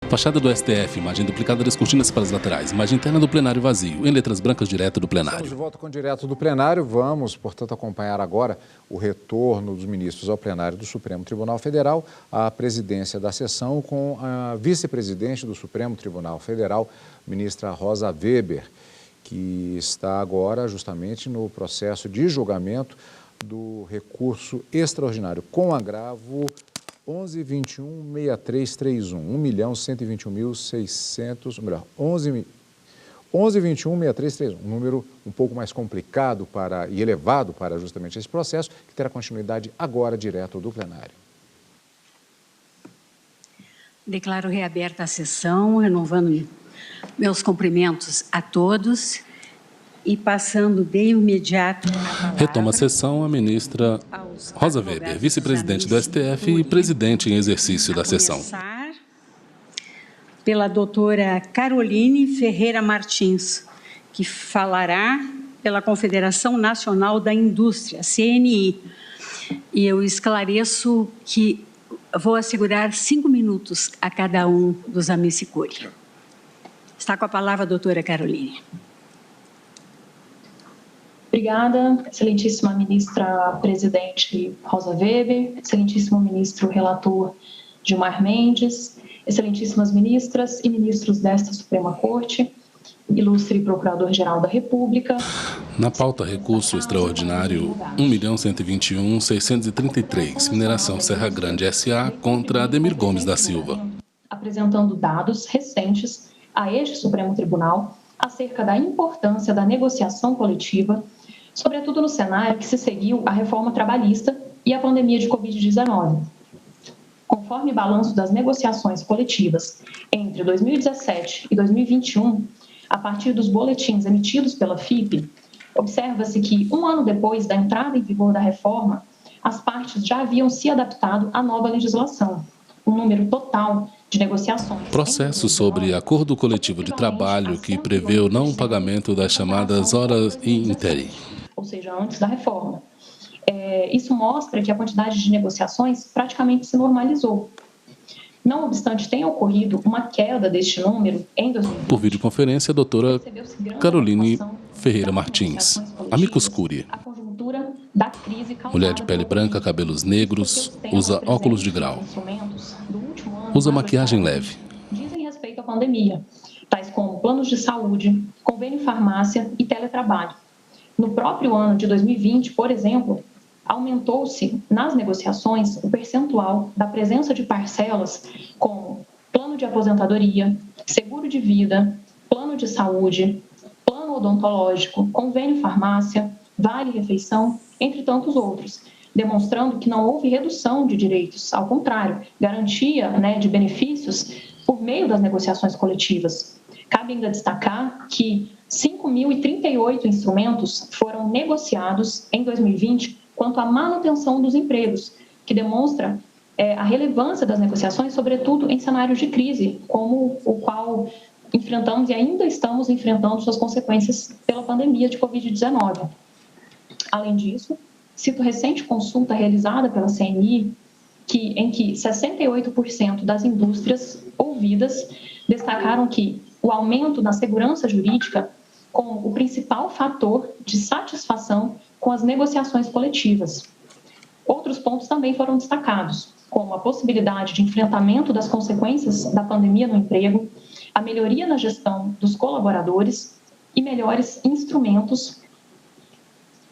Fachada do STF, imagem duplicada das cortinas para as laterais, imagem interna do plenário vazio, em letras brancas direto do plenário. Estamos de volta com direto do plenário. Vamos, portanto, acompanhar agora o retorno dos ministros ao plenário do Supremo Tribunal Federal, a presidência da sessão com a vice-presidente do Supremo Tribunal Federal, ministra Rosa Weber, que está agora justamente no processo de julgamento do recurso extraordinário com agravo 11.21.6331, 1.121.600, melhor, 11.21.6331, um número um pouco mais complicado e elevado para justamente esse processo, que terá continuidade agora direto do plenário. Declaro reaberta a sessão, renovando meus cumprimentos a todos e passando de imediato a palavra. Retoma a sessão a ministra Rosa Weber, vice-presidente do STF e presidente em exercício da sessão. Pela doutora Caroline Ferreira Martins, que falará pela Confederação Nacional da Indústria, CNI. E eu esclareço que vou assegurar 5 minutos a cada um dos amicicuri. Está com a palavra a doutora Caroline. Obrigada, excelentíssima ministra presidente Rosa Weber, excelentíssimo ministro relator Gilmar Mendes, excelentíssimas ministras e ministros desta Suprema Corte, ilustre Procurador-Geral da República. Na pauta, recurso extraordinário 1.121.633, mineração Serra Grande S.A. contra Ademir Gomes da Silva. Apresentando dados recentes a este Supremo Tribunal acerca da importância da negociação coletiva, sobretudo no cenário que se seguiu à reforma trabalhista e à pandemia de Covid-19. Conforme balanço das negociações coletivas entre 2017 e 2021, a partir dos boletins emitidos pela FIPE, observa-se que, um ano depois da entrada em vigor da reforma, as partes já haviam se adaptado à nova legislação. O número total de negociações. Processo sobre acordo coletivo de trabalho que prevê o não pagamento das chamadas horas interim. Ou seja, antes da reforma. Isso mostra que a quantidade de negociações praticamente se normalizou. Não obstante, tem ocorrido uma queda deste número em 2020. Por videoconferência, a doutora Caroline Ferreira Martins, amicus curiae. A conjuntura da crise mulher de pele branca, cabelos negros, usa óculos de grau, usa maquiagem leve. Dizem respeito à pandemia, tais como planos de saúde, convênio farmácia e teletrabalho. No próprio ano de 2020, por exemplo, aumentou-se nas negociações o percentual da presença de parcelas como plano de aposentadoria, seguro de vida, plano de saúde, plano odontológico, convênio farmácia, vale-refeição, entre tantos outros, demonstrando que não houve redução de direitos, ao contrário, garantia de benefícios por meio das negociações coletivas. Cabe ainda destacar que 5.038 instrumentos foram negociados em 2020 quanto à manutenção dos empregos, que demonstra a relevância das negociações, sobretudo em cenários de crise, como o qual enfrentamos e ainda estamos enfrentando suas consequências pela pandemia de Covid-19. Além disso, cito recente consulta realizada pela CNI, em que 68% das indústrias ouvidas destacaram que o aumento na segurança jurídica como o principal fator de satisfação com as negociações coletivas. Outros pontos também foram destacados, como a possibilidade de enfrentamento das consequências da pandemia no emprego, a melhoria na gestão dos colaboradores e melhores instrumentos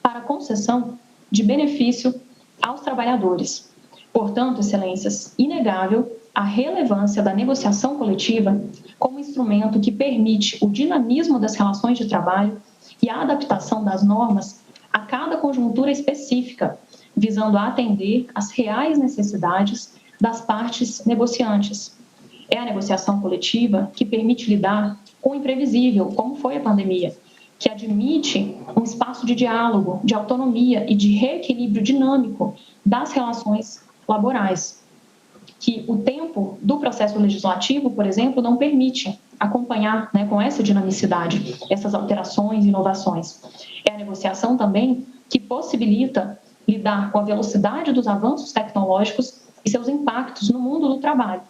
para concessão de benefício aos trabalhadores. Portanto, excelências, inegável a relevância da negociação coletiva como instrumento que permite o dinamismo das relações de trabalho e a adaptação das normas a cada conjuntura específica, visando atender às reais necessidades das partes negociantes. É a negociação coletiva que permite lidar com o imprevisível, como foi a pandemia, que admite um espaço de diálogo, de autonomia e de reequilíbrio dinâmico das relações laborais, que o tempo do processo legislativo, por exemplo, não permite acompanhar com essa dinamicidade, essas alterações e inovações. É a negociação também que possibilita lidar com a velocidade dos avanços tecnológicos e seus impactos no mundo do trabalho,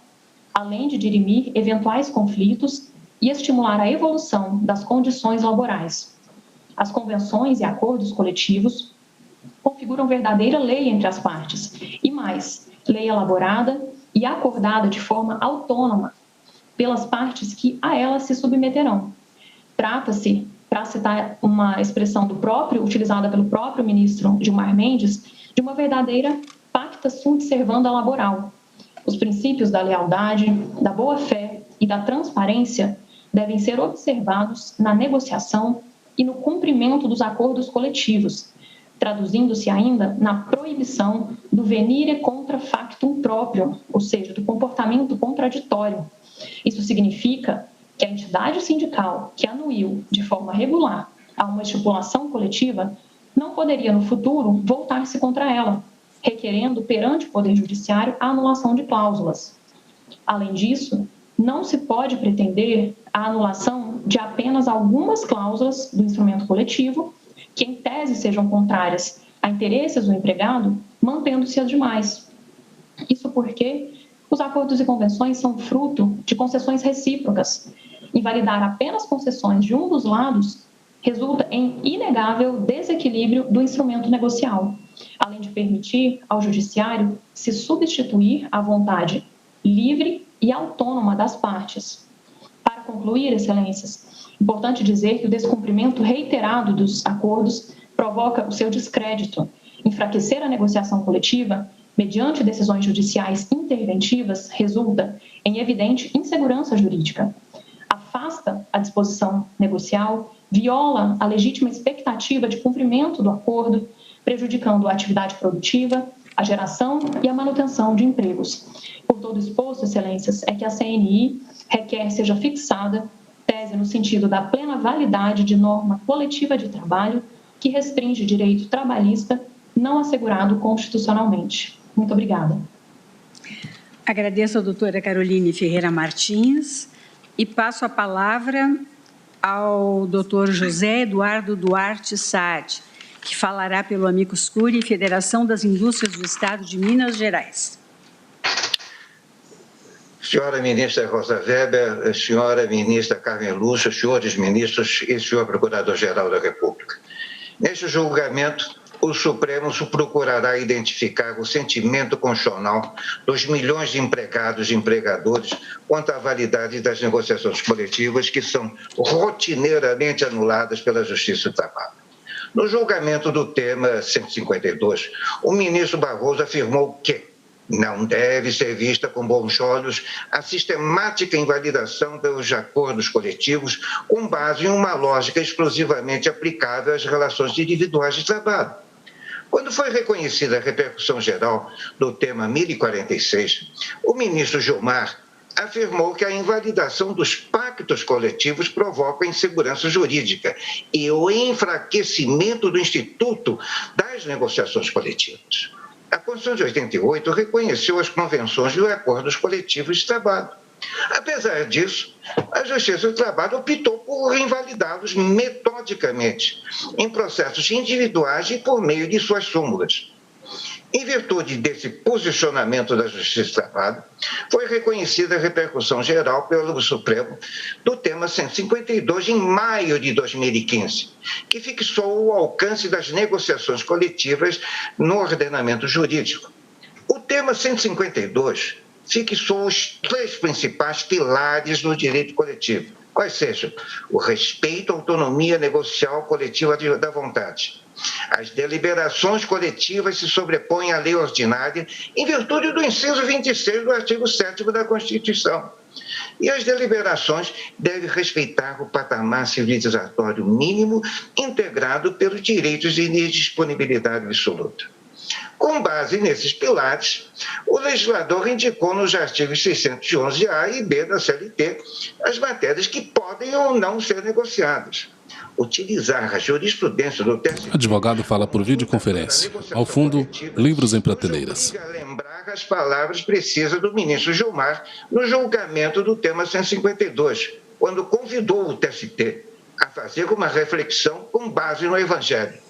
além de dirimir eventuais conflitos e estimular a evolução das condições laborais. As convenções e acordos coletivos configuram verdadeira lei entre as partes, e mais, lei elaborada e acordada de forma autônoma pelas partes que a ela se submeterão. Trata-se, para citar uma expressão utilizada pelo próprio ministro Gilmar Mendes, de uma verdadeira pacta sunt servanda laboral. Os princípios da lealdade, da boa-fé e da transparência devem ser observados na negociação e no cumprimento dos acordos coletivos, traduzindo-se ainda na proibição do venire contra factum próprio, ou seja, do comportamento contraditório. Isso significa que a entidade sindical que anuiu de forma regular a uma estipulação coletiva não poderia, no futuro, voltar-se contra ela, requerendo perante o Poder Judiciário a anulação de cláusulas. Além disso, não se pode pretender a anulação de apenas algumas cláusulas do instrumento coletivo, que em tese sejam contrárias a interesses do empregado, mantendo-se as demais. Isso porque os acordos e convenções são fruto de concessões recíprocas. Invalidar apenas concessões de um dos lados resulta em inegável desequilíbrio do instrumento negocial, além de permitir ao judiciário se substituir à vontade livre e autônoma das partes. Para concluir, excelências, importante dizer que o descumprimento reiterado dos acordos provoca o seu descrédito, enfraquecer a negociação coletiva mediante decisões judiciais interventivas resulta em evidente insegurança jurídica, afasta a disposição negocial, viola a legítima expectativa de cumprimento do acordo, prejudicando a atividade produtiva, a geração e a manutenção de empregos. Por todo exposto, excelências, é que a CNI requer seja fixada tese no sentido da plena validade de norma coletiva de trabalho que restringe direito trabalhista não assegurado constitucionalmente. Muito obrigada. Agradeço a doutora Caroline Ferreira Martins e passo a palavra ao doutor José Eduardo Duarte Saad, que falará pelo Amicus Curiae, Federação das Indústrias do Estado de Minas Gerais. Senhora ministra Rosa Weber, senhora ministra Carmen Lúcia, senhores ministros e senhor procurador-geral da República. Neste julgamento, o Supremo procurará identificar o sentimento constitucional dos milhões de empregados e empregadores quanto à validade das negociações coletivas que são rotineiramente anuladas pela Justiça do Trabalho. No julgamento do tema 152, o ministro Barroso afirmou que não deve ser vista com bons olhos a sistemática invalidação dos acordos coletivos com base em uma lógica exclusivamente aplicável às relações individuais de trabalho. Quando foi reconhecida a repercussão geral do tema 1046, o ministro Gilmar afirmou que a invalidação dos pactos coletivos provoca insegurança jurídica e o enfraquecimento do Instituto das Negociações Coletivas. A Constituição de 88 reconheceu as convenções e os acordos coletivos de trabalho. Apesar disso, a Justiça do Trabalho optou por invalidá-los metodicamente, em processos individuais e por meio de suas súmulas. Em virtude desse posicionamento da Justiça do Trabalho, foi reconhecida a repercussão geral pelo Supremo do tema 152 em maio de 2015, que fixou o alcance das negociações coletivas no ordenamento jurídico. O tema 152 fixou os três principais pilares do direito coletivo, quais sejam o respeito à autonomia negocial coletiva da vontade. As deliberações coletivas se sobrepõem à lei ordinária em virtude do inciso 26 do artigo 7º da Constituição. E as deliberações devem respeitar o patamar civilizatório mínimo integrado pelos direitos de indisponibilidade absoluta. Com base nesses pilares, o legislador indicou nos artigos 611-A e B da CLT as matérias que podem ou não ser negociadas. Utilizar a jurisprudência do TST... Advogado fala por videoconferência. Ao fundo, livros em prateleiras. Lembrar as palavras precisas do ministro Gilmar no julgamento do tema 152, quando convidou o TST a fazer uma reflexão com base no Evangelho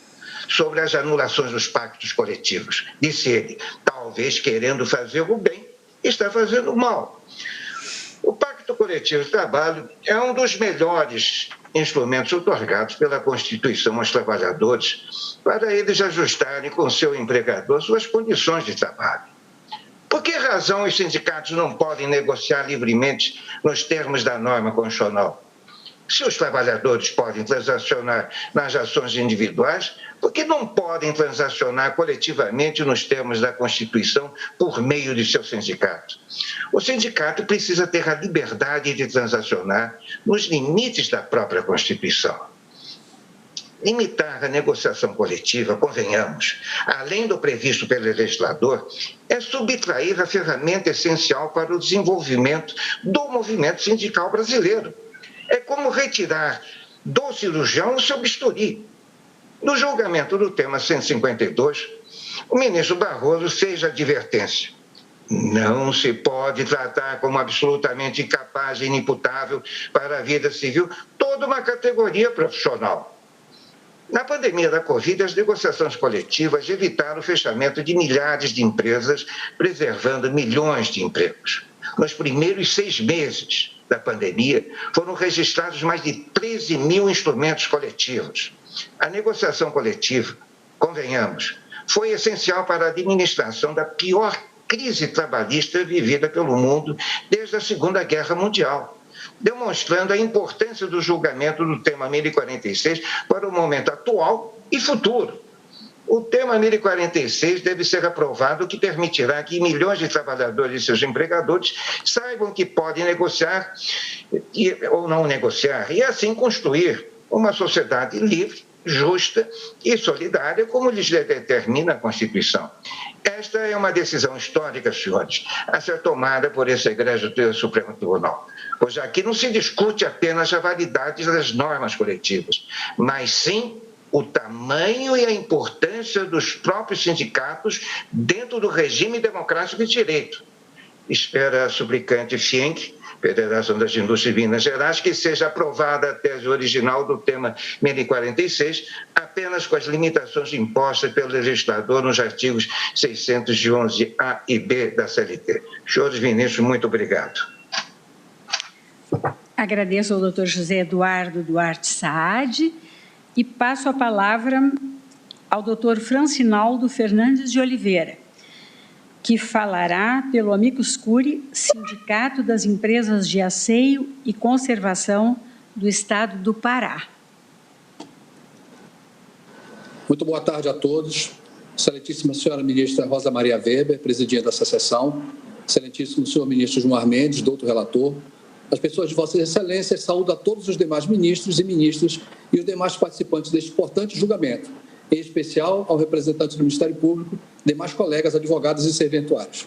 sobre as anulações dos pactos coletivos. Disse ele, talvez querendo fazer o bem, está fazendo o mal. O Pacto Coletivo de Trabalho é um dos melhores instrumentos otorgados pela Constituição aos trabalhadores para eles ajustarem com o seu empregador suas condições de trabalho. Por que razão os sindicatos não podem negociar livremente nos termos da norma constitucional? Se os trabalhadores podem transacionar nas ações individuais, por que não podem transacionar coletivamente nos termos da Constituição por meio de seu sindicato? O sindicato precisa ter a liberdade de transacionar nos limites da própria Constituição. Limitar a negociação coletiva, convenhamos, além do previsto pelo legislador, é subtrair a ferramenta essencial para o desenvolvimento do movimento sindical brasileiro. É como retirar do cirurgião o seu bisturi. No julgamento do tema 152, o ministro Barroso fez a advertência. Não se pode tratar como absolutamente incapaz e inimputável para a vida civil toda uma categoria profissional. Na pandemia da Covid, as negociações coletivas evitaram o fechamento de milhares de empresas, preservando milhões de empregos. Nos primeiros 6 meses da pandemia, foram registrados mais de 13 mil instrumentos coletivos. A negociação coletiva, convenhamos, foi essencial para a administração da pior crise trabalhista vivida pelo mundo desde a Segunda Guerra Mundial, demonstrando a importância do julgamento do tema 1046 para o momento atual e futuro. O tema 1046 deve ser aprovado, o que permitirá que milhões de trabalhadores e seus empregadores saibam que podem negociar ou não negociar e assim construir uma sociedade livre, justa e solidária, como lhes determina a Constituição. Esta é uma decisão histórica, senhores, a ser tomada por esse egrégio Supremo Tribunal, pois aqui não se discute apenas a validade das normas coletivas, mas sim o tamanho e a importância dos próprios sindicatos dentro do regime democrático de direito. Espera a suplicante FIENC, Federação das Indústrias de Minas Gerais, que seja aprovada a tese original do tema 1046, apenas com as limitações impostas pelo legislador nos artigos 611A e B da CLT. Senhores ministros, muito obrigado. Agradeço ao doutor José Eduardo Duarte Saad e passo a palavra ao doutor Francinaldo Fernandes de Oliveira, que falará pelo Amicus Curiae, Sindicato das Empresas de Asseio e Conservação do Estado do Pará. Muito boa tarde a todos. Excelentíssima senhora ministra Rosa Maria Weber, presidindo essa sessão. Excelentíssimo senhor ministro Gilmar Mendes, doutor relator. As pessoas de vossas excelências, saúdo a todos os demais ministros e ministras e os demais participantes deste importante julgamento, em especial ao representante do Ministério Público, demais colegas, advogados e serventuários.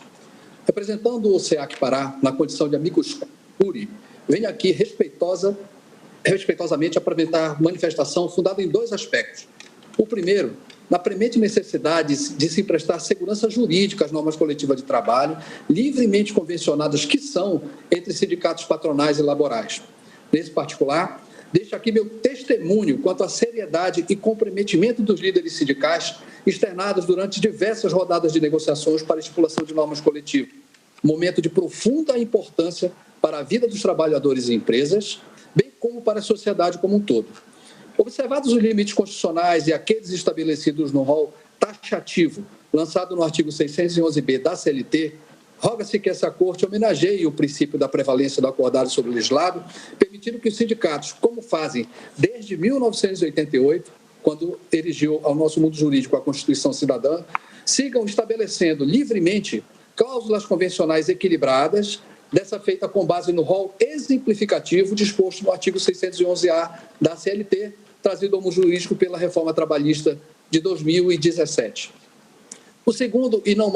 Representando o SEAC Pará, na condição de Amicus Curiae, venho aqui respeitosamente apresentar manifestação fundada em 2 aspectos. O primeiro, na premente necessidade de se prestar segurança jurídica às normas coletivas de trabalho, livremente convencionadas que são entre sindicatos patronais e laborais. Nesse particular, deixo aqui meu testemunho quanto à seriedade e comprometimento dos líderes sindicais externados durante diversas rodadas de negociações para a estipulação de normas coletivas. Momento de profunda importância para a vida dos trabalhadores e empresas, bem como para a sociedade como um todo. Observados os limites constitucionais e aqueles estabelecidos no rol taxativo, lançado no artigo 611-B da CLT, roga-se que essa Corte homenageie o princípio da prevalência do acordado sobre o legislado, permitindo que os sindicatos, como fazem desde 1988, quando erigiu ao nosso mundo jurídico a Constituição Cidadã, sigam estabelecendo livremente cláusulas convencionais equilibradas, dessa feita com base no rol exemplificativo disposto no artigo 611-A da CLT, trazido ao mundo jurídico pela reforma trabalhista de 2017. O segundo e não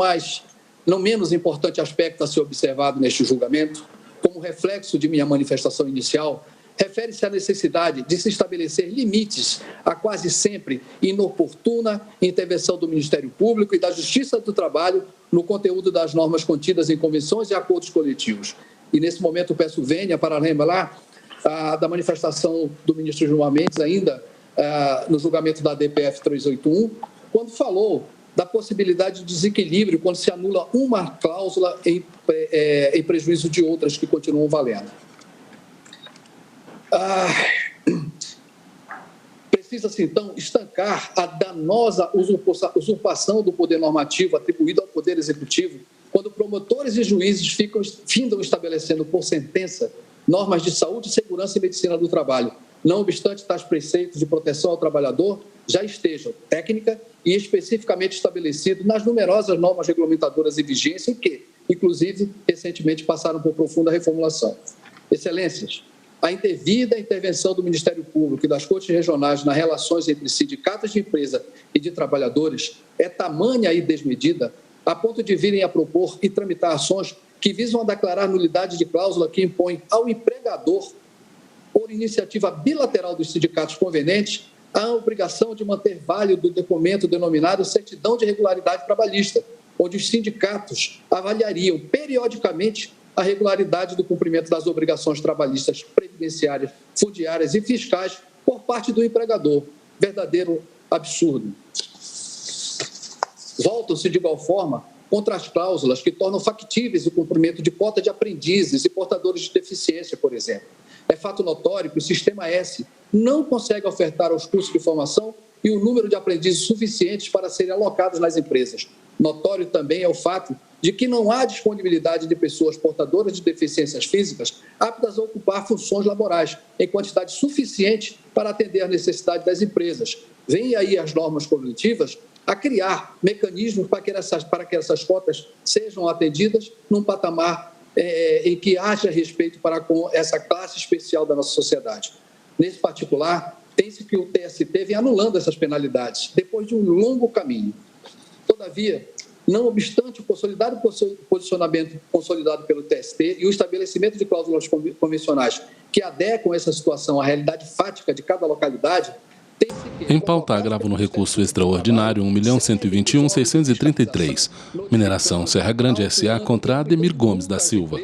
menos importante aspecto a ser observado neste julgamento, como reflexo de minha manifestação inicial, refere-se à necessidade de se estabelecer limites à quase sempre inoportuna intervenção do Ministério Público e da Justiça do Trabalho no conteúdo das normas contidas em convenções e acordos coletivos. E, nesse momento, peço vênia para lembrar da manifestação do ministro Gilmar Mendes, ainda no julgamento da DPF 381, quando falou da possibilidade de desequilíbrio quando se anula uma cláusula em prejuízo de outras que continuam valendo. Precisa-se, então, estancar a danosa usurpação do poder normativo atribuído ao Poder Executivo, quando promotores e juízes findam estabelecendo por sentença normas de saúde, segurança e medicina do trabalho, não obstante tais preceitos de proteção ao trabalhador já estejam técnica e especificamente estabelecidos nas numerosas normas regulamentadoras em vigência e que, inclusive, recentemente passaram por profunda reformulação. Excelências, a indevida intervenção do Ministério Público e das cortes regionais nas relações entre sindicatos de empresa e de trabalhadores é tamanha e desmedida a ponto de virem a propor e tramitar ações que visam a declarar nulidade de cláusula que impõe ao empregador, por iniciativa bilateral dos sindicatos convenientes, a obrigação de manter válido o documento denominado certidão de regularidade trabalhista, onde os sindicatos avaliariam periodicamente a regularidade do cumprimento das obrigações trabalhistas, previdenciárias, fundiárias e fiscais por parte do empregador. Verdadeiro absurdo. Voltam-se, de igual forma, contra as cláusulas que tornam factíveis o cumprimento de cota de aprendizes e portadores de deficiência, por exemplo. É fato notório que o Sistema S não consegue ofertar aos cursos de formação e o número de aprendizes suficientes para serem alocados nas empresas. Notório também é o fato de que não há disponibilidade de pessoas portadoras de deficiências físicas aptas a ocupar funções laborais em quantidade suficiente para atender às necessidades das empresas. Vêm aí as normas coletivas a criar mecanismos para que essas cotas sejam atendidas num patamar em que haja respeito para com essa classe especial da nossa sociedade. Nesse particular, tem-se que o TST vem anulando essas penalidades, depois de um longo caminho. Todavia, não obstante o consolidado posicionamento consolidado pelo TST e o estabelecimento de cláusulas convencionais que adequam essa situação à realidade fática de cada localidade, em pauta, agravo no recurso extraordinário 1.121.633. Mineração Serra Grande S.A. contra Ademir Gomes da Silva.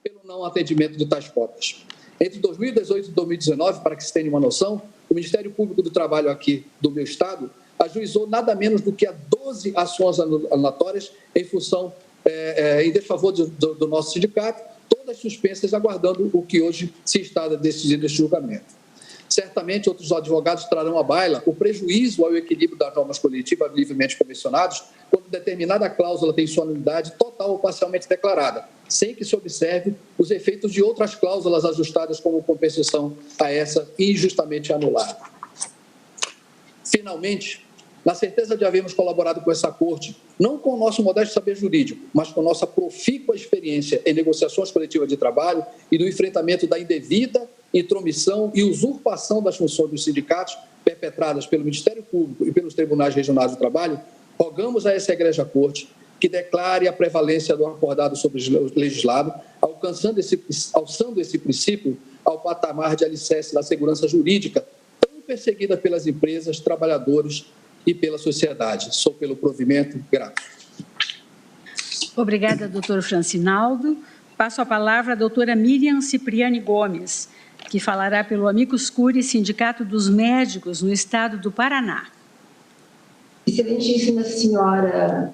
Pelo não atendimento de tais cotas. Entre 2018 e 2019, para que se tenha uma noção, o Ministério Público do Trabalho aqui do meu estado ajuizou nada menos do que 12 ações anulatórias em função, em desfavor do nosso sindicato, todas suspensas, aguardando o que hoje se está decidindo este julgamento. Certamente, outros advogados trarão à baila o prejuízo ao equilíbrio das normas coletivas livremente convencionadas quando determinada cláusula tem sua nulidade total ou parcialmente declarada, sem que se observe os efeitos de outras cláusulas ajustadas como compensação a essa injustamente anulada. Finalmente, na certeza de havermos colaborado com essa Corte, não com o nosso modesto saber jurídico, mas com nossa profícua experiência em negociações coletivas de trabalho e no enfrentamento da indevida intromissão e usurpação das funções dos sindicatos perpetradas pelo Ministério Público e pelos Tribunais Regionais do Trabalho, rogamos a essa egregia Corte que declare a prevalência do acordado sobre o legislado, alçando esse princípio ao patamar de alicerce da segurança jurídica, tão perseguida pelas empresas, trabalhadores e pela sociedade. Sou pelo provimento grato. Obrigada, doutor Francinaldo. Passo a palavra à doutora Miriam Cipriani Gomes, que falará pelo Amicus Curiae, Sindicato dos Médicos no Estado do Paraná. Excelentíssima senhora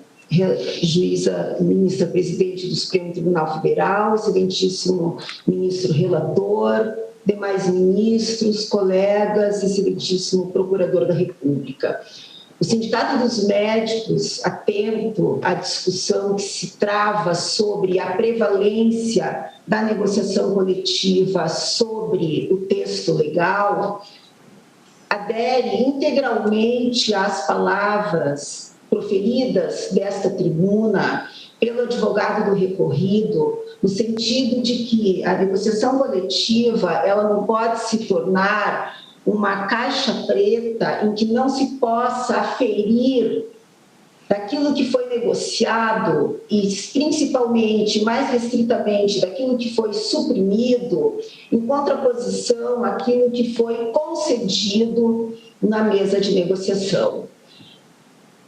juíza, ministra presidente do Supremo Tribunal Federal, excelentíssimo ministro relator, demais ministros, colegas, excelentíssimo procurador da República. O Sindicato dos Médicos, atento à discussão que se trava sobre a prevalência da negociação coletiva sobre o texto legal, adere integralmente às palavras proferidas desta tribuna pelo advogado do recorrido, no sentido de que a negociação coletiva ela não pode se tornar uma caixa preta em que não se possa aferir daquilo que foi negociado e, principalmente, mais restritamente, daquilo que foi suprimido, em contraposição àquilo que foi concedido na mesa de negociação.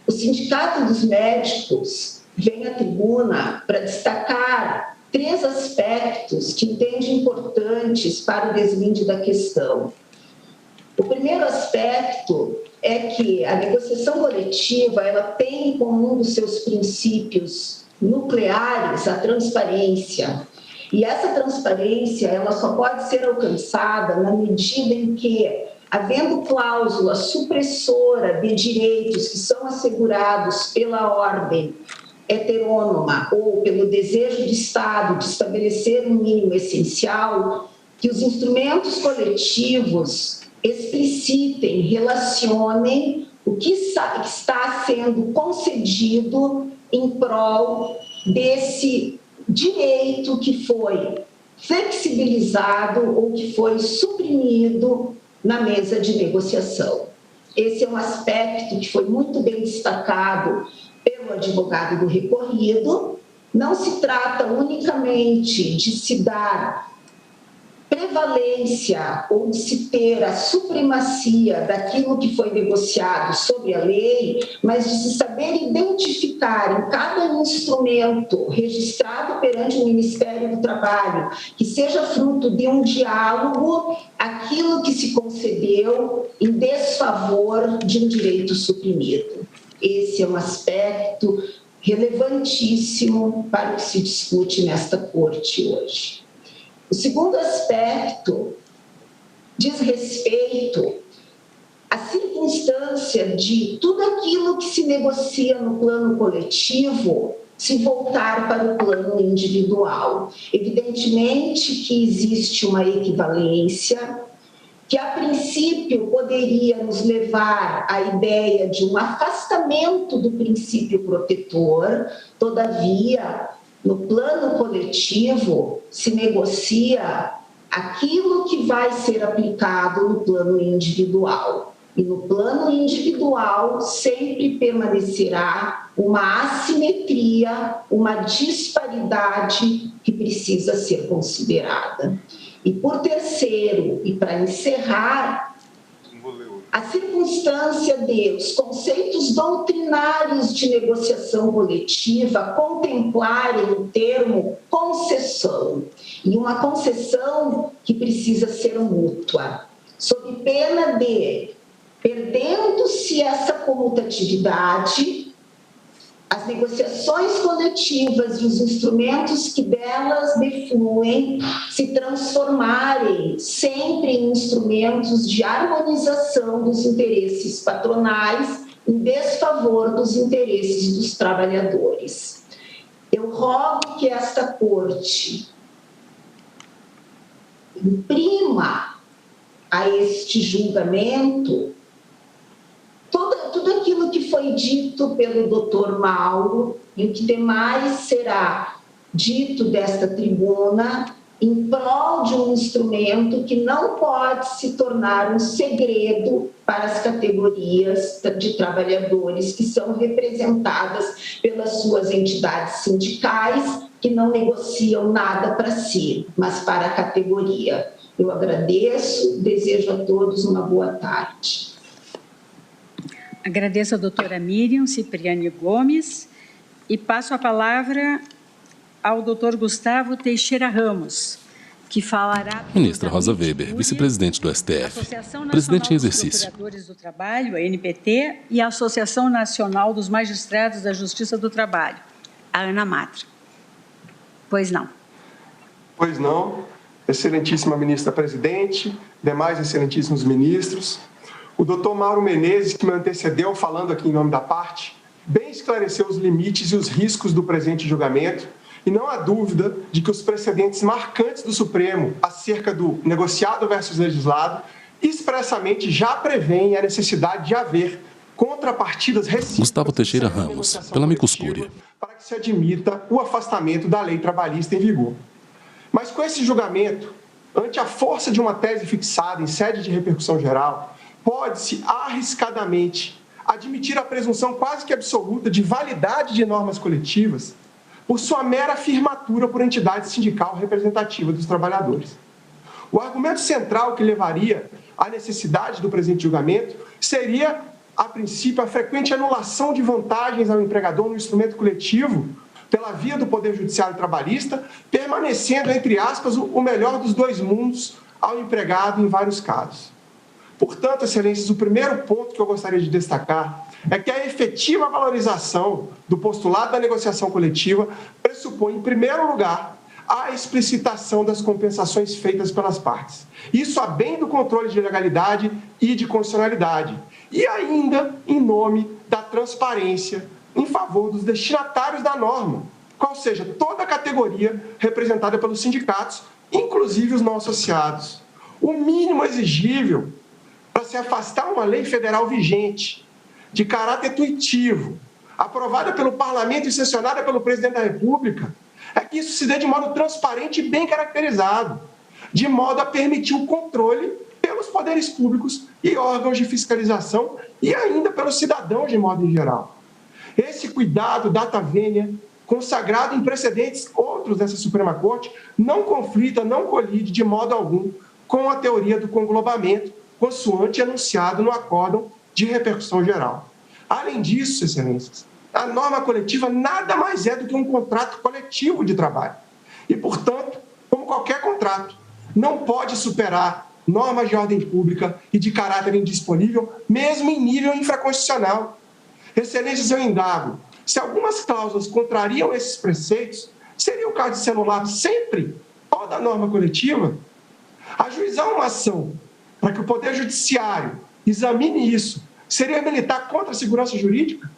O Sindicato dos Médicos vem à tribuna para destacar 3 aspectos que entende importantes para o deslinde da questão. O primeiro aspecto é que a negociação coletiva ela tem como um dos seus princípios nucleares a transparência. E essa transparência ela só pode ser alcançada na medida em que, havendo cláusula supressora de direitos que são assegurados pela ordem heterônoma ou pelo desejo de Estado de estabelecer um mínimo essencial, que os instrumentos coletivos explicitem, relacionem o que está sendo concedido em prol desse direito que foi flexibilizado ou que foi suprimido na mesa de negociação. Esse é um aspecto que foi muito bem destacado pelo advogado do recorrido. Não se trata unicamente de se dar prevalência ou de se ter a supremacia daquilo que foi negociado sobre a lei, mas de se saber identificar em cada instrumento registrado perante o Ministério do Trabalho, que seja fruto de um diálogo, aquilo que se concedeu em desfavor de um direito suprimido. Esse é um aspecto relevantíssimo para o que se discute nesta corte hoje. O segundo aspecto diz respeito à circunstância de tudo aquilo que se negocia no plano coletivo se voltar para o plano individual. Evidentemente que existe uma equivalência, que a princípio poderia nos levar à ideia de um afastamento do princípio protetor, todavia, no plano coletivo, se negocia aquilo que vai ser aplicado no plano individual. E no plano individual sempre permanecerá uma assimetria, uma disparidade que precisa ser considerada. E por terceiro, e para encerrar, a circunstância de os conceitos doutrinários de negociação coletiva contemplarem o termo concessão, e uma concessão que precisa ser mútua, sob pena de, perdendo-se essa comutatividade, as negociações coletivas e os instrumentos que delas defluem se transformarem sempre em instrumentos de harmonização dos interesses patronais em desfavor dos interesses dos trabalhadores. Eu rogo que esta corte imprima a este julgamento tudo aquilo que foi dito pelo doutor Mauro e o que demais será dito desta tribuna em prol de um instrumento que não pode se tornar um segredo para as categorias de trabalhadores que são representadas pelas suas entidades sindicais, que não negociam nada para si, mas para a categoria. Eu agradeço, desejo a todos uma boa tarde. Agradeço a doutora Miriam Cipriani Gomes e passo a palavra ao doutor Gustavo Teixeira Ramos, que falará... Ministra Rosa Weber, vice-presidente do STF, presidente em exercício. Associação Nacional dos Procuradores do Trabalho, a ANPT, e a Associação Nacional dos Magistrados da Justiça do Trabalho, a Ana Matra. Pois não. Pois não. Excelentíssima ministra presidente, demais excelentíssimos ministros, o doutor Mauro Menezes, que me antecedeu falando aqui em nome da parte, bem esclareceu os limites e os riscos do presente julgamento, e não há dúvida de que os precedentes marcantes do Supremo acerca do negociado versus legislado expressamente já prevêem a necessidade de haver contrapartidas recíprocas. Gustavo Teixeira Ramos, pela Micuscúria. Para que se admita o afastamento da lei trabalhista em vigor. Mas com esse julgamento, ante a força de uma tese fixada em sede de repercussão geral, pode-se arriscadamente admitir a presunção quase que absoluta de validade de normas coletivas por sua mera afirmatura por entidade sindical representativa dos trabalhadores. O argumento central que levaria à necessidade do presente julgamento seria, a princípio, a frequente anulação de vantagens ao empregador no instrumento coletivo pela via do Poder Judiciário Trabalhista, permanecendo, entre aspas, o melhor dos dois mundos ao empregado em vários casos. Portanto, Excelências, o primeiro ponto que eu gostaria de destacar é que a efetiva valorização do postulado da negociação coletiva pressupõe, em primeiro lugar, a explicitação das compensações feitas pelas partes. Isso a bem do controle de legalidade e de constitucionalidade. E ainda em nome da transparência em favor dos destinatários da norma, qual seja toda a categoria representada pelos sindicatos, inclusive os não associados. O mínimo exigível para se afastar uma lei federal vigente, de caráter intuitivo, aprovada pelo Parlamento e sancionada pelo Presidente da República, é que isso se dê de modo transparente e bem caracterizado, de modo a permitir o controle pelos poderes públicos e órgãos de fiscalização e ainda pelos cidadãos de modo em geral. Esse cuidado data vênia, consagrado em precedentes outros dessa Suprema Corte, não conflita, não colide de modo algum com a teoria do conglobamento, consoante anunciado no acórdão de repercussão geral. Além disso, Excelências, a norma coletiva nada mais é do que um contrato coletivo de trabalho. E, portanto, como qualquer contrato, não pode superar normas de ordem pública e de caráter indisponível, mesmo em nível infraconstitucional. Excelências, eu indago, se algumas cláusulas contrariam esses preceitos, seria o caso de ser anulado sempre toda a norma coletiva? Ajuizar uma ação para que o Poder Judiciário examine isso seria militar contra a segurança jurídica?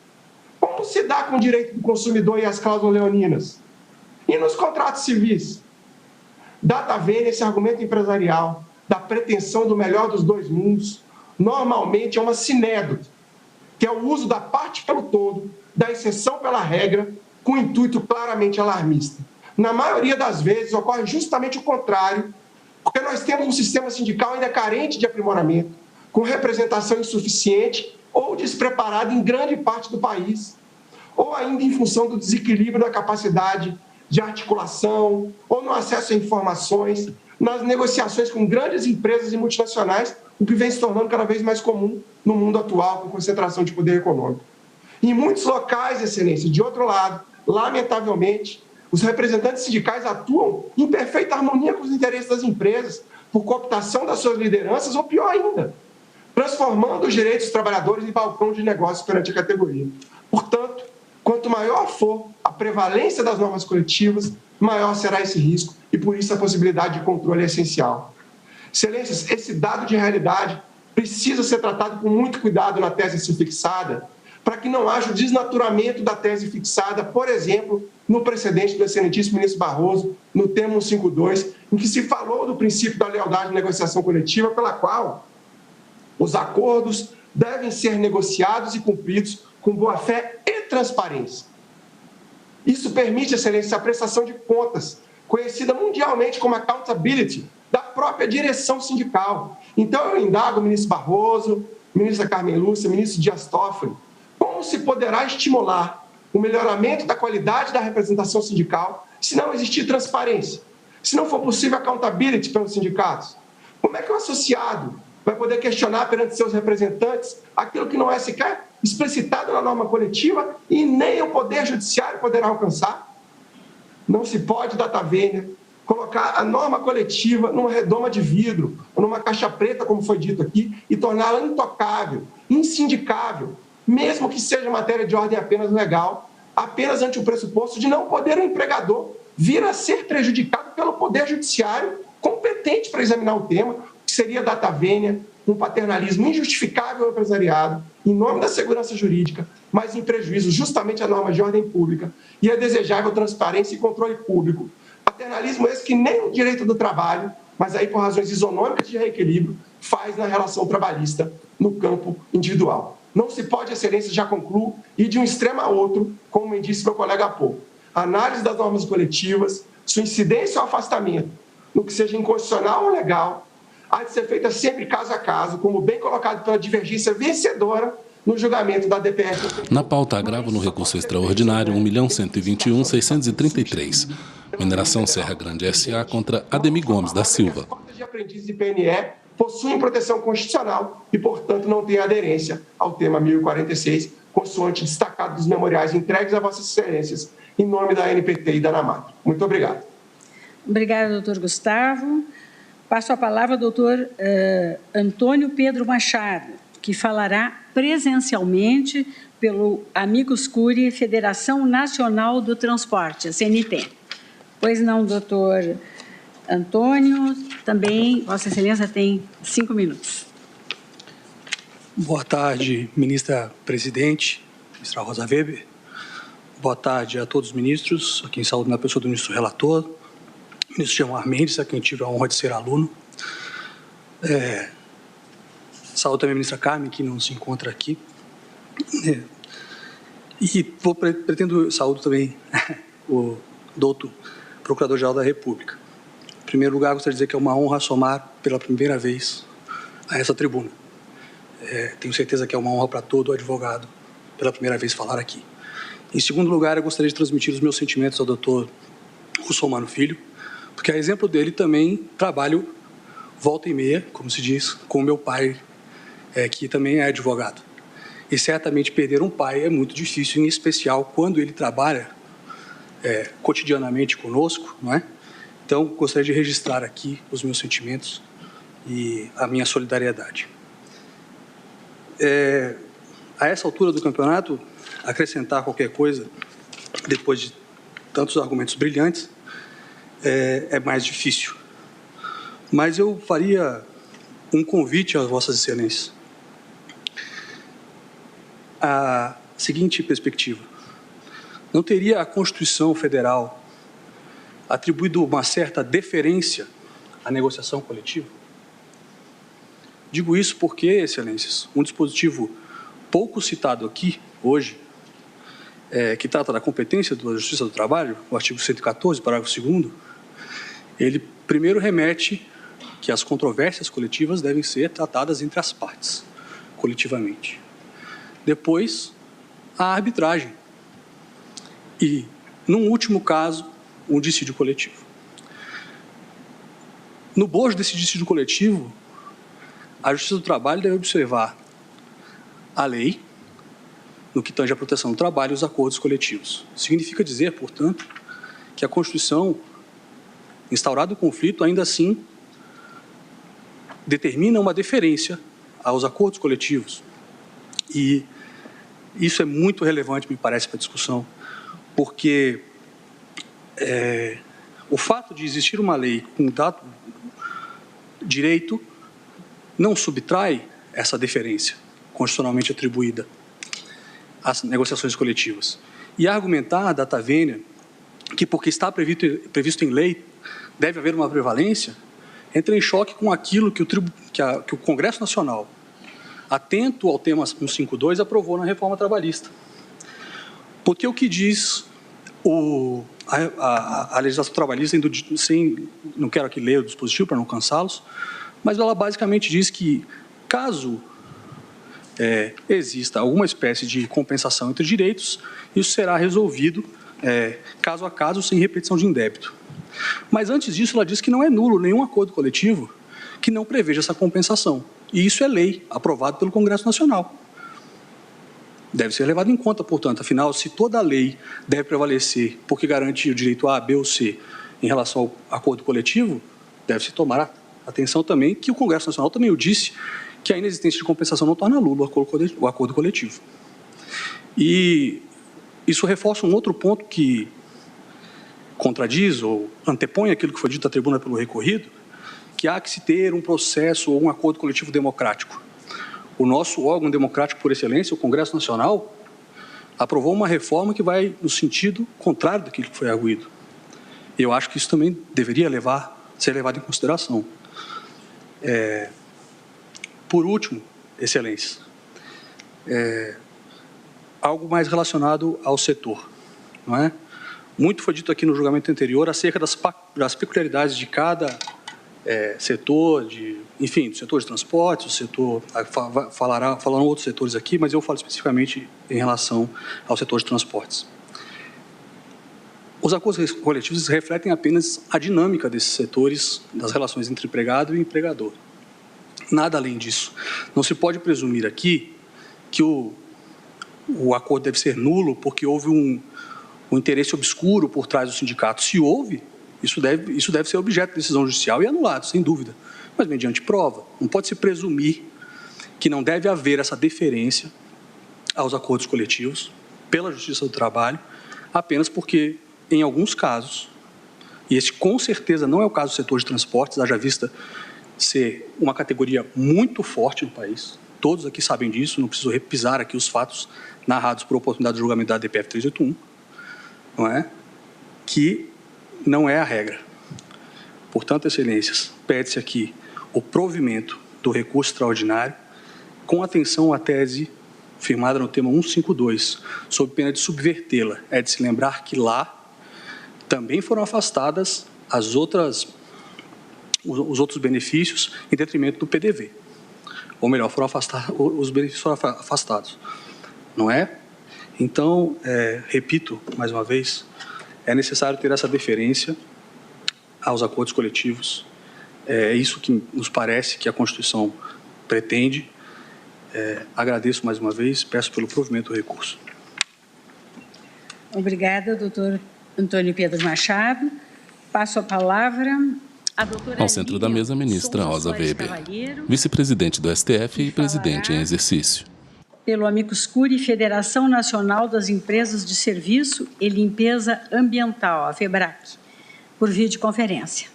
Como se dá com o direito do consumidor e as cláusulas leoninas? E nos contratos civis? Data vênia esse argumento empresarial da pretensão do melhor dos dois mundos, normalmente é uma sinédota, que é o uso da parte pelo todo, da exceção pela regra, com intuito claramente alarmista. Na maioria das vezes, ocorre justamente o contrário, porque nós temos um sistema sindical ainda carente de aprimoramento, com representação insuficiente ou despreparada em grande parte do país, ou ainda em função do desequilíbrio da capacidade de articulação ou no acesso a informações, nas negociações com grandes empresas e multinacionais, o que vem se tornando cada vez mais comum no mundo atual, com concentração de poder econômico. Em muitos locais, Excelência, de outro lado, lamentavelmente, os representantes sindicais atuam em perfeita harmonia com os interesses das empresas, por cooptação das suas lideranças, ou pior ainda, transformando os direitos dos trabalhadores em balcão de negócios perante a categoria. Portanto, quanto maior for a prevalência das normas coletivas, maior será esse risco e, por isso, a possibilidade de controle é essencial. Excelências, esse dado de realidade precisa ser tratado com muito cuidado na tese a ser fixada, para que não haja o desnaturamento da tese fixada, por exemplo, no precedente do excelentíssimo ministro Barroso, no termo 152, em que se falou do princípio da lealdade de negociação coletiva, pela qual os acordos devem ser negociados e cumpridos com boa-fé e transparência. Isso permite, Excelência, a prestação de contas, conhecida mundialmente como accountability, da própria direção sindical. Então, eu indago o ministro Barroso, ministra Carmen Lúcia, ministro Dias Toffoli, como se poderá estimular o melhoramento da qualidade da representação sindical se não existir transparência, se não for possível accountability pelos sindicatos? Como é que o associado vai poder questionar perante seus representantes aquilo que não é sequer explicitado na norma coletiva e nem o Poder Judiciário poderá alcançar? Não se pode, data vênia, colocar a norma coletiva numa redoma de vidro ou numa caixa preta, como foi dito aqui, e torná-la intocável, insindicável, mesmo que seja matéria de ordem apenas legal, apenas ante o pressuposto de não poder o empregador vir a ser prejudicado pelo Poder Judiciário competente para examinar o tema, que seria data vênia, um paternalismo injustificável ao empresariado, em nome da segurança jurídica, mas em prejuízo justamente à norma de ordem pública e a desejável transparência e controle público. Paternalismo esse que nem o direito do trabalho, mas aí por razões isonômicas de reequilíbrio, faz na relação trabalhista no campo individual. Não se pode, Excelência, já concluo, ir de um extremo a outro, como me disse meu colega há pouco. A análise das normas coletivas, sua incidência ou afastamento, no que seja inconstitucional ou legal, há de ser feita sempre caso a caso, como bem colocado pela divergência vencedora no julgamento da DPF. Na pauta, agravo no recurso extraordinário 1.121.633. Mineração Serra Grande S.A. contra Ademir Gomes da Silva. Cotas de aprendizes e PNE possuem proteção constitucional e, portanto, não têm aderência ao tema 1046, consoante destacado dos memoriais entregues a Vossas Excelências, em nome da ANPT e da ANAMAT. Muito obrigado. Obrigada, doutor Gustavo. Passo a palavra ao doutor Antônio Pedro Machado, que falará presencialmente pelo Amicus Curiae, Federação Nacional do Transporte, a CNT. Pois não, doutor Antônio, também Vossa Excelência tem 5 minutos. Boa tarde, ministra presidente, ministra Rosa Weber. Boa tarde a todos os ministros, a quem saúdo na pessoa do ministro relator, ministro Gilmar Mendes, a quem tive a honra de ser aluno. Saúdo também a ministra Carmen, que não se encontra aqui. E pretendo saúdo também o doutor Procurador-Geral da República. Em primeiro lugar, gostaria de dizer que é uma honra somar pela primeira vez a essa tribuna. Tenho certeza que é uma honra para todo advogado pela primeira vez falar aqui. Em segundo lugar, eu gostaria de transmitir os meus sentimentos ao doutor Russomano Filho, porque a exemplo dele também trabalho volta e meia, como se diz, com o meu pai, que também é advogado. E certamente perder um pai é muito difícil, em especial quando ele trabalha cotidianamente conosco, não é? Então, gostaria de registrar aqui os meus sentimentos e a minha solidariedade. A essa altura do campeonato, acrescentar qualquer coisa, depois de tantos argumentos brilhantes, é mais difícil. Mas eu faria um convite às Vossas Excelências. A seguinte perspectiva: não teria a Constituição Federal atribuído uma certa deferência à negociação coletiva? Digo isso porque, Excelências, um dispositivo pouco citado aqui hoje, que trata da competência da Justiça do Trabalho, o artigo 114, parágrafo 2º, ele primeiro remete que as controvérsias coletivas devem ser tratadas entre as partes, coletivamente. Depois, a arbitragem. E, num último caso, um dissídio coletivo. No bojo desse dissídio coletivo, a Justiça do Trabalho deve observar a lei, no que tange à proteção do trabalho e os acordos coletivos. Significa dizer, portanto, que a Constituição, instaurado o conflito, ainda assim determina uma deferência aos acordos coletivos. E isso é muito relevante, me parece, para a discussão, porque o fato de existir uma lei com dado direito não subtrai essa deferência constitucionalmente atribuída às negociações coletivas. E argumentar, data vênia, que porque está previsto em lei deve haver uma prevalência, entra em choque com aquilo que o Congresso Nacional, atento ao tema 152, aprovou na reforma trabalhista. Porque o que diz a legislação trabalhista, não quero aqui ler o dispositivo para não cansá-los, mas ela basicamente diz que, caso exista alguma espécie de compensação entre direitos, isso será resolvido caso a caso, sem repetição de indébito. Mas antes disso, ela diz que não é nulo nenhum acordo coletivo que não preveja essa compensação. E isso é lei, aprovado pelo Congresso Nacional. Deve ser levado em conta, portanto, afinal, se toda a lei deve prevalecer porque garante o direito A, B ou C em relação ao acordo coletivo, deve-se tomar atenção também que o Congresso Nacional também o disse, que a inexistência de compensação não torna nulo o acordo coletivo. E isso reforça um outro ponto que contradiz ou antepõe aquilo que foi dito à tribuna pelo recorrido, que há que se ter um processo ou um acordo coletivo democrático. O nosso órgão democrático por excelência, o Congresso Nacional, aprovou uma reforma que vai no sentido contrário daquilo que foi arguido. Eu acho que isso também deveria ser levado em consideração. Por último, excelência, algo mais relacionado ao setor, não é? Muito foi dito aqui no julgamento anterior acerca das peculiaridades de cada setor, enfim, do setor de transportes, o setor, falarão outros setores aqui, mas eu falo especificamente em relação ao setor de transportes. Os acordos coletivos refletem apenas a dinâmica desses setores, das relações entre empregado e empregador. Nada além disso. Não se pode presumir aqui que o acordo deve ser nulo porque houve um interesse obscuro por trás do sindicato. Se houve, isso deve ser objeto de decisão judicial e anulado, sem dúvida. mas mediante prova. Não pode se presumir que não deve haver essa deferência aos acordos coletivos pela Justiça do Trabalho, apenas porque, em alguns casos, e este com certeza não é o caso do setor de transportes, haja vista ser uma categoria muito forte no país, todos aqui sabem disso, não preciso repisar aqui os fatos narrados por oportunidade de julgamento da DPF 381, não é? Que não é a regra. Portanto, excelências, pede-se aqui o provimento do recurso extraordinário com atenção à tese firmada no tema 152, sob pena de subvertê-la. É de se lembrar que lá também foram afastadas os outros benefícios em detrimento do PDV. Ou melhor, os benefícios foram afastados. Não é? Então, repito mais uma vez, é necessário ter essa deferência aos acordos coletivos. É isso que nos parece que a Constituição pretende. Agradeço mais uma vez, peço pelo provimento do recurso. Obrigada, doutor Antônio Pedro Machado. Passo a palavra à doutora Ao centro da mesa, a ministra Rosa Weber, vice-presidente do STF e presidente em exercício. Pelo Amicus Curiae, Federação Nacional das Empresas de Serviço e Limpeza Ambiental, a FEBRAC, por videoconferência.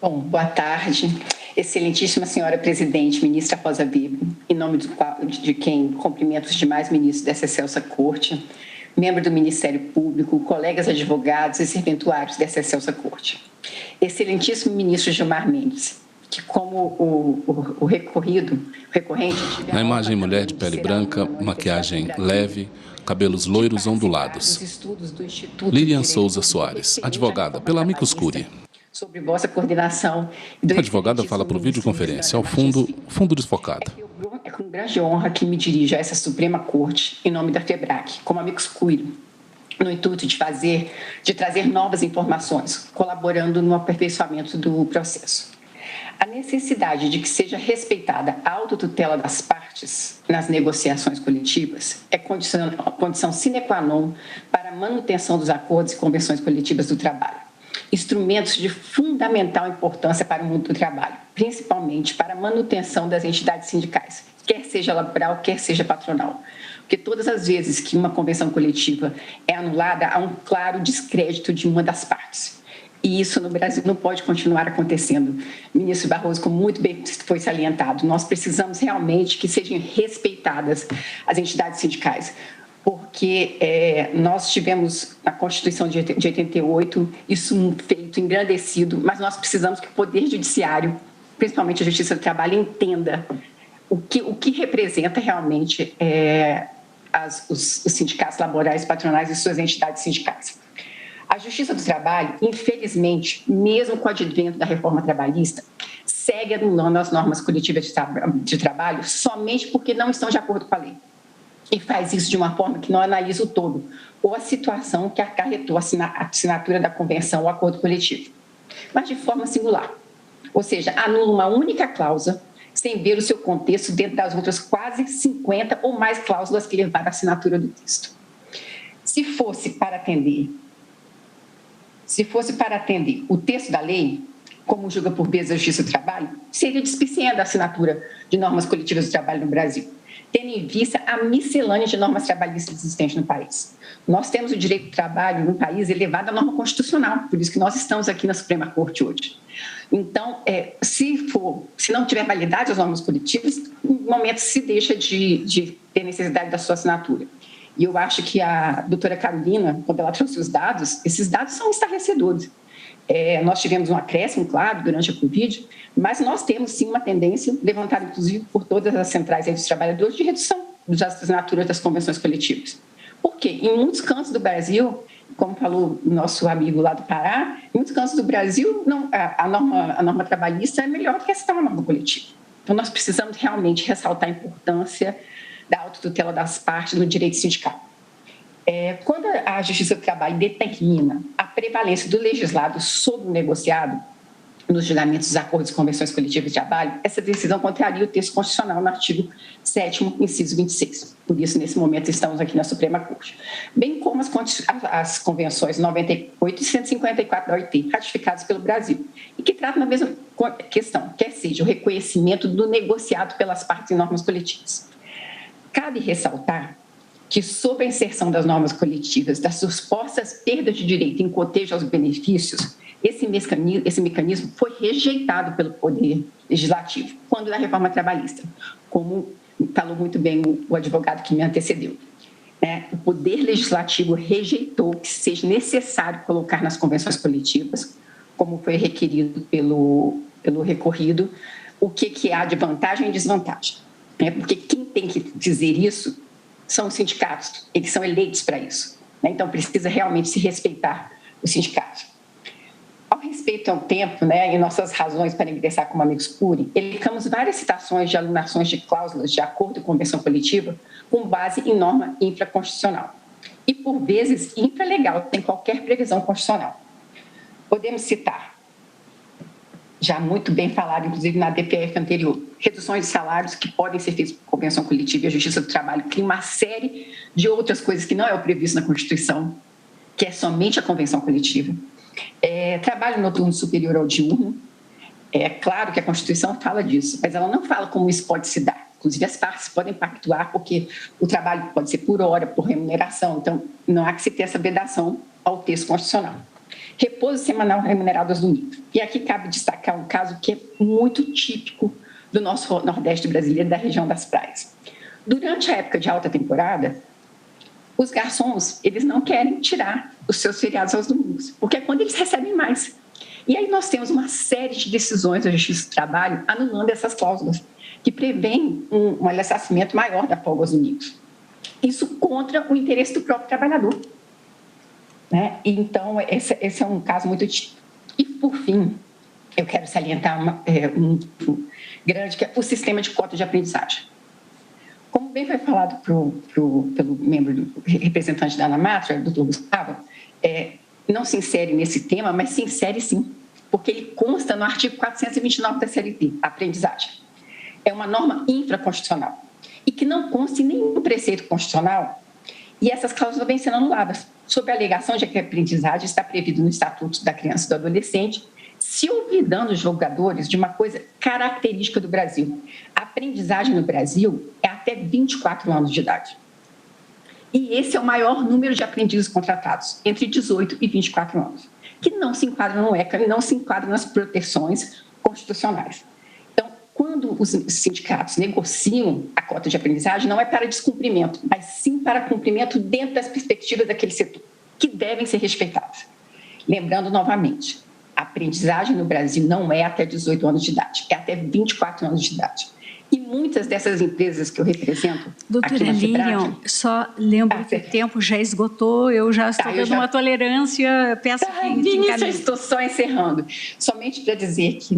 Bom, boa tarde. Excelentíssima senhora presidente, ministra Rosa Weber, em nome de quem cumprimento os demais ministros dessa excelsa corte, membro do Ministério Público, colegas advogados e serventuários dessa excelsa corte. Excelentíssimo ministro Gilmar Mendes, que como o recorrente... Na imagem, mulher de pele branca, maquiagem leve, cabelos loiros ondulados. Lilian Souza Soares, advogada pela Amicus Curiae. Sobre vossa coordenação... A advogada fala por videoconferência, ao fundo desfocado. É com grande honra que me dirijo a essa Suprema Corte, em nome da FEBRAC, como Amicus Curiae, no intuito de trazer novas informações, colaborando no aperfeiçoamento do processo. A necessidade de que seja respeitada a autotutela das partes nas negociações coletivas é condição sine qua non para a manutenção dos acordos e convenções coletivas do trabalho, instrumentos de fundamental importância para o mundo do trabalho, principalmente para a manutenção das entidades sindicais, quer seja laboral, quer seja patronal. Porque todas as vezes que uma convenção coletiva é anulada, há um claro descrédito de uma das partes. E isso no Brasil não pode continuar acontecendo. Ministro Barroso, como muito bem foi salientado, nós precisamos realmente que sejam respeitadas as entidades sindicais, porque nós tivemos na Constituição de 88 isso um feito engrandecido, mas nós precisamos que o Poder Judiciário, principalmente a Justiça do Trabalho, entenda o que representa realmente os sindicatos laborais, patronais e suas entidades sindicais. A Justiça do Trabalho, infelizmente, mesmo com o advento da reforma trabalhista, segue anulando as normas coletivas de trabalho somente porque não estão de acordo com a lei. E faz isso de uma forma que não analisa o todo, ou a situação que acarretou a assinatura da convenção ou acordo coletivo, mas de forma singular. Ou seja, anula uma única cláusula sem ver o seu contexto dentro das outras quase 50 ou mais cláusulas que levaram à assinatura do texto. Se fosse para atender o texto da lei, como julga por vezes a Justiça do Trabalho, seria despiciando a assinatura de normas coletivas do trabalho no Brasil, tendo em vista a miscelânea de normas trabalhistas existentes no país. Nós temos o direito do trabalho no país elevado à norma constitucional, por isso que nós estamos aqui na Suprema Corte hoje. Então, se não tiver validade as normas coletivas, no momento se deixa de ter necessidade da sua assinatura. E eu acho que a doutora Carolina, quando ela trouxe os dados, esses dados são estarrecedores. Nós tivemos um acréscimo, claro, durante a Covid, mas nós temos, sim, uma tendência, levantada, inclusive, por todas as centrais dos trabalhadores, de redução das assinaturas das convenções coletivas. Por quê? Em muitos cantos do Brasil, como falou o nosso amigo lá do Pará, em muitos cantos do Brasil, a norma trabalhista é melhor do que essa norma coletiva. Então, nós precisamos realmente ressaltar a importância da autotutela das partes no direito sindical. Quando a Justiça do Trabalho determina a prevalência do legislado sobre o negociado nos julgamentos dos acordos e convenções coletivas de trabalho, essa decisão contraria o texto constitucional no artigo 7º, inciso 26. Por isso, nesse momento, estamos aqui na Suprema Corte. Bem como as convenções 98 e 154 da OIT, ratificadas pelo Brasil, e que tratam da mesma questão, quer seja o reconhecimento do negociado pelas partes em normas coletivas. Cabe ressaltar que, sob a inserção das normas coletivas, das supostas perdas de direito em cotejo aos benefícios, esse mecanismo foi rejeitado pelo Poder Legislativo quando da reforma trabalhista, como falou muito bem o advogado que me antecedeu. O Poder Legislativo rejeitou que seja necessário colocar nas convenções coletivas, como foi requerido pelo recorrido, o que há de vantagem e desvantagem. Porque quem tem que dizer isso são os sindicatos, eles são eleitos para isso. Então, precisa realmente se respeitar os sindicatos. Ao respeito ao tempo, e nossas razões para ingressar como amigos Cury, elencamos várias citações de alunações de cláusulas de acordo com convenção coletiva com base em norma infraconstitucional. E, por vezes, infralegal, sem qualquer previsão constitucional. Podemos citar, já muito bem falado, inclusive na DPF anterior, reduções de salários que podem ser feitas por convenção coletiva e a Justiça do Trabalho cria uma série de outras coisas que não é o previsto na Constituição, que é somente a convenção coletiva. Trabalho noturno superior ao diurno, é claro que a Constituição fala disso, mas ela não fala como isso pode se dar. Inclusive, as partes podem pactuar, porque o trabalho pode ser por hora, por remuneração, então não há que se ter essa vedação ao texto constitucional. Repouso semanal remunerado aos domingos. E aqui cabe destacar um caso que é muito típico do nosso Nordeste brasileiro, da região das praias. Durante a época de alta temporada, os garçons, eles não querem tirar os seus feriados aos domingos, porque é quando eles recebem mais. E aí nós temos uma série de decisões da Justiça do Trabalho anulando essas cláusulas, que prevêem um ressarcimento maior da folga aos domingos. Isso contra o interesse do próprio trabalhador. Então, esse é um caso muito típico. E, por fim, eu quero salientar um grande, que é o sistema de cota de aprendizagem. Como bem foi falado pelo membro, representante da ANAMATRA, doutor Gustavo, não se insere nesse tema, mas se insere sim, porque ele consta no artigo 429 da CLT, a aprendizagem. É uma norma infraconstitucional e que não consta em nenhum preceito constitucional, e essas cláusulas vêm sendo anuladas, sob a alegação de que a aprendizagem está prevista no Estatuto da Criança e do Adolescente, se olvidando os julgadores de uma coisa característica do Brasil. A aprendizagem no Brasil é até 24 anos de idade. E esse é o maior número de aprendizes contratados, entre 18 e 24 anos, que não se enquadram no ECA e não se enquadram nas proteções constitucionais. Então, quando os sindicatos negociam a cota de aprendizagem, não é para descumprimento, mas sim para cumprimento dentro das perspectivas daquele setor, que devem ser respeitadas. Lembrando novamente, a aprendizagem no Brasil não é até 18 anos de idade, é até 24 anos de idade. E muitas dessas empresas que eu represento... Doutora Lilian, só lembro que o tempo já esgotou, eu já estou dando uma tolerância, peço que... Ministra, estou só encerrando. Somente para dizer que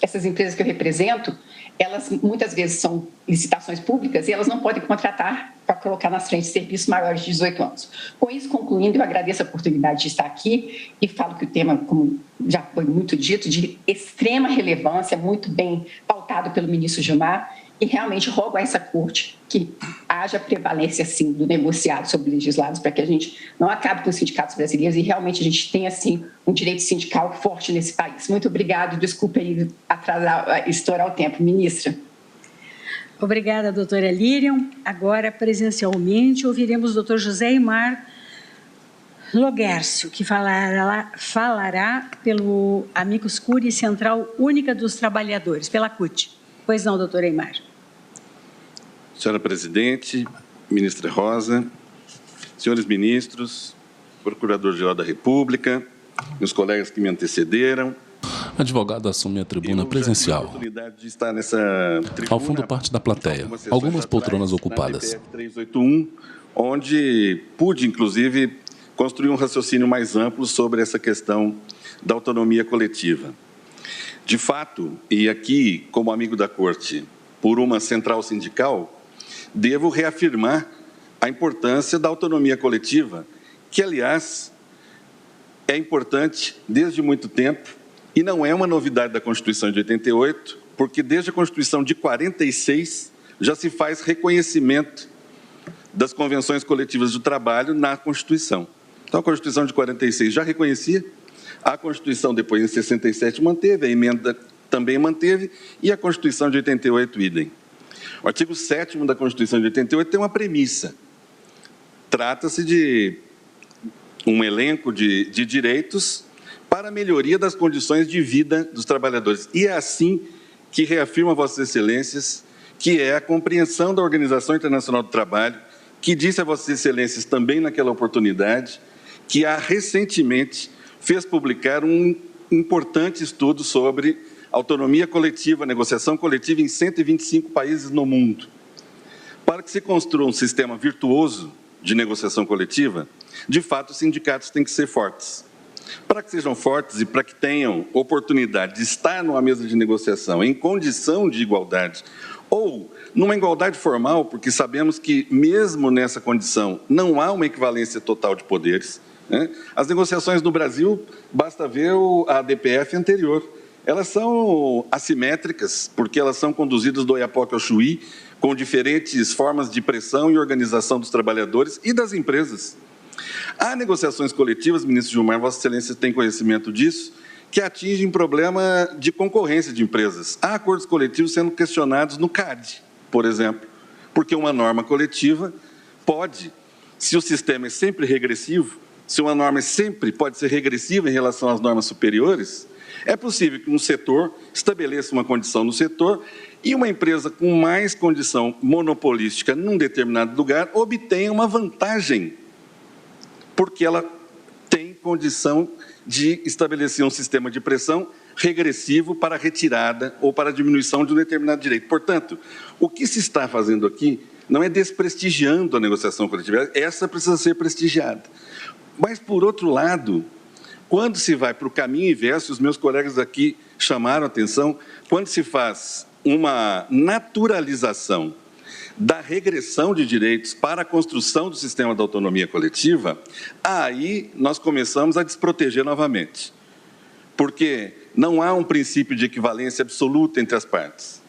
essas empresas que eu represento, elas muitas vezes são licitações públicas e elas não podem contratar para colocar nas frentes serviços maiores de 18 anos. Com isso, concluindo, eu agradeço a oportunidade de estar aqui e falo que o tema, como já foi muito dito, de extrema relevância, muito bem pautado pelo ministro Gilmar, e realmente rogo a essa corte que haja prevalência, sim, do negociado sobre legislados para que a gente não acabe com os sindicatos brasileiros e realmente a gente tenha, assim, um direito sindical forte nesse país. Muito obrigada, desculpe aí estourar o tempo. Ministra. Obrigada, doutora Lilian. Agora, presencialmente, ouviremos o doutor José Aymar Loguércio, que falará pelo Amicus Curiae Central Única dos Trabalhadores, pela CUT. Pois não, doutor Aymar. Senhora Presidente, ministra Rosa, senhores ministros, Procurador-Geral da República, meus colegas que me antecederam. Advogado assume a tribuna presencial. De estar nessa tribuna, ao fundo, parte da plateia, algumas poltronas ocupadas. Na 381, onde pude, inclusive, construir um raciocínio mais amplo sobre essa questão da autonomia coletiva. De fato, e aqui, como amigo da Corte, por uma central sindical, devo reafirmar a importância da autonomia coletiva, que, aliás, é importante desde muito tempo e não é uma novidade da Constituição de 88, porque desde a Constituição de 46 já se faz reconhecimento das convenções coletivas do trabalho na Constituição. Então, a Constituição de 46 já reconhecia, a Constituição depois, em 67, manteve, a emenda também manteve, e a Constituição de 88, idem. O artigo 7º da Constituição de 88 tem uma premissa. Trata-se de um elenco de direitos para a melhoria das condições de vida dos trabalhadores. E é assim que reafirma Vossas Excelências que é a compreensão da Organização Internacional do Trabalho, que disse a Vossas Excelências também naquela oportunidade, que recentemente fez publicar um importante estudo sobre autonomia coletiva, negociação coletiva em 125 países no mundo. Para que se construa um sistema virtuoso de negociação coletiva, de fato, os sindicatos têm que ser fortes. Para que sejam fortes e para que tenham oportunidade de estar numa mesa de negociação em condição de igualdade, ou numa igualdade formal, porque sabemos que, mesmo nessa condição, não há uma equivalência total de poderes, né? As negociações no Brasil, basta ver a ADPF anterior. Elas são assimétricas, porque elas são conduzidas do Oiapoque ao Chuí, com diferentes formas de pressão e organização dos trabalhadores e das empresas. Há negociações coletivas, ministro Gilmar, Vossa Excelência tem conhecimento disso, que atingem problema de concorrência de empresas. Há acordos coletivos sendo questionados no CAD, por exemplo, porque uma norma coletiva pode, se o sistema é sempre regressivo, se uma norma sempre pode ser regressiva em relação às normas superiores, é possível que um setor estabeleça uma condição no setor e uma empresa com mais condição monopolística num determinado lugar obtenha uma vantagem, porque ela tem condição de estabelecer um sistema de pressão regressivo para a retirada ou para a diminuição de um determinado direito. Portanto, o que se está fazendo aqui não é desprestigiando a negociação coletiva, essa precisa ser prestigiada. Mas, por outro lado, quando se vai para o caminho inverso, os meus colegas aqui chamaram a atenção, quando se faz uma naturalização da regressão de direitos para a construção do sistema da autonomia coletiva, aí nós começamos a desproteger novamente. Porque não há um princípio de equivalência absoluta entre as partes.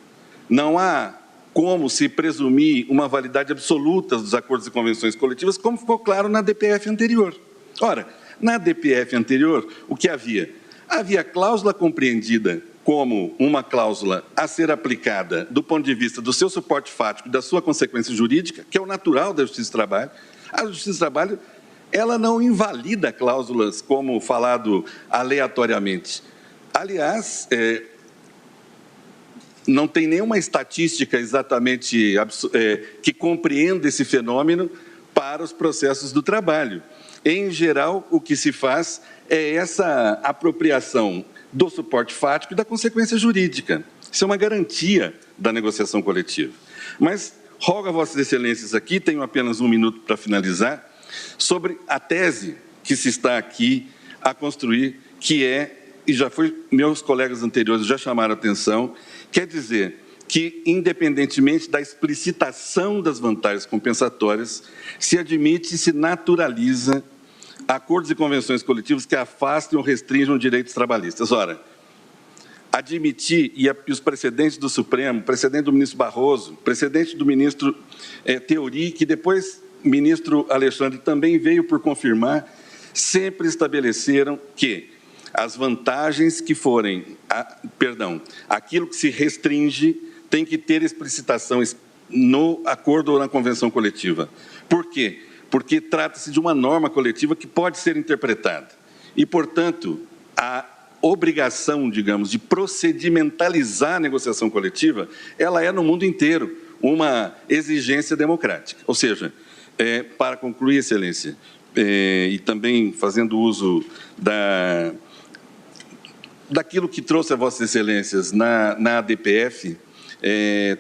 Não há como se presumir uma validade absoluta dos acordos e convenções coletivas, como ficou claro na DPF anterior. Ora, na DPF anterior, o que havia? Havia cláusula compreendida como uma cláusula a ser aplicada do ponto de vista do seu suporte fático e da sua consequência jurídica, que é o natural da Justiça do Trabalho. A Justiça do Trabalho, ela não invalida cláusulas como falado aleatoriamente. Aliás, não tem nenhuma estatística exatamente que compreenda esse fenômeno para os processos do trabalho. Em geral, o que se faz é essa apropriação do suporte fático e da consequência jurídica. Isso é uma garantia da negociação coletiva. Mas rogo a Vossas Excelências aqui, tenho apenas um minuto para finalizar, sobre a tese que se está aqui a construir, que e já foi, meus colegas anteriores já chamaram a atenção, quer dizer que, independentemente da explicitação das vantagens compensatórias, se admite e se naturaliza acordos e convenções coletivas que afastem ou restringam direitos trabalhistas. Ora, admitir, e os precedentes do Supremo, precedente do ministro Barroso, precedente do ministro Theory, que depois o ministro Alexandre também veio por confirmar, sempre estabeleceram que as vantagens que forem, aquilo que se restringe tem que ter explicitação no acordo ou na convenção coletiva. Por quê? Porque trata-se de uma norma coletiva que pode ser interpretada. E, portanto, a obrigação, digamos, de procedimentalizar a negociação coletiva, ela é, no mundo inteiro, uma exigência democrática. Ou seja, para concluir, Excelência, e também fazendo uso daquilo que trouxe a Vossas Excelências na ADPF,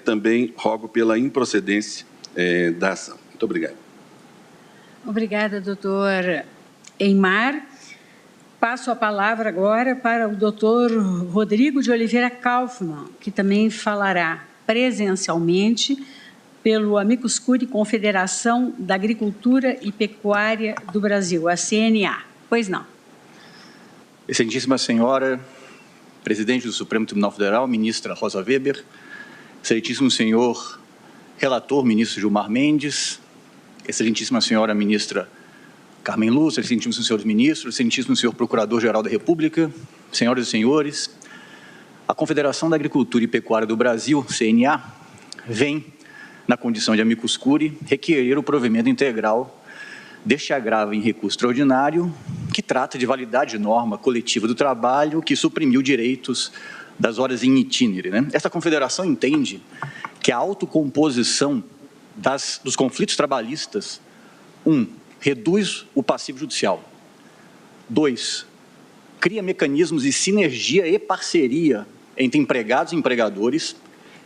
também rogo pela improcedência da ação. Muito obrigado. Obrigada, doutor Eymar. Passo a palavra agora para o doutor Rodrigo de Oliveira Kaufmann, que também falará presencialmente pelo Amicus Curiae Confederação da Agricultura e Pecuária do Brasil, a CNA. Pois não. Excelentíssima Senhora, presidente do Supremo Tribunal Federal, ministra Rosa Weber, excelentíssimo senhor relator, ministro Gilmar Mendes, excelentíssima senhora ministra Carmen Lúcia, excelentíssimos senhores ministros, excelentíssimo senhor procurador-geral da República, senhoras e senhores, a Confederação da Agricultura e Pecuária do Brasil, CNA, vem, na condição de amicus curiae, requerer o provimento integral deste agravo em recurso extraordinário, que trata de validade de norma coletiva do trabalho que suprimiu direitos das horas in itinere. Esta confederação entende que a autocomposição dos conflitos trabalhistas, 1, reduz o passivo judicial, 2, cria mecanismos de sinergia e parceria entre empregados e empregadores,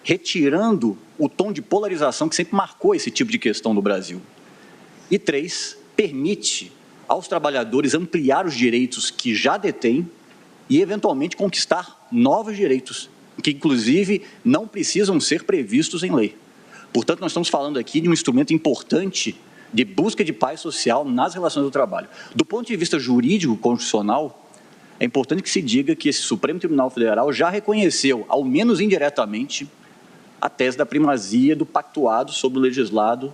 retirando o tom de polarização que sempre marcou esse tipo de questão no Brasil. E 3, permite aos trabalhadores ampliar os direitos que já detêm e, eventualmente, conquistar novos direitos, que, inclusive, não precisam ser previstos em lei. Portanto, nós estamos falando aqui de um instrumento importante de busca de paz social nas relações do trabalho. Do ponto de vista jurídico constitucional, é importante que se diga que esse Supremo Tribunal Federal já reconheceu, ao menos indiretamente, a tese da primazia do pactuado sobre o legislado,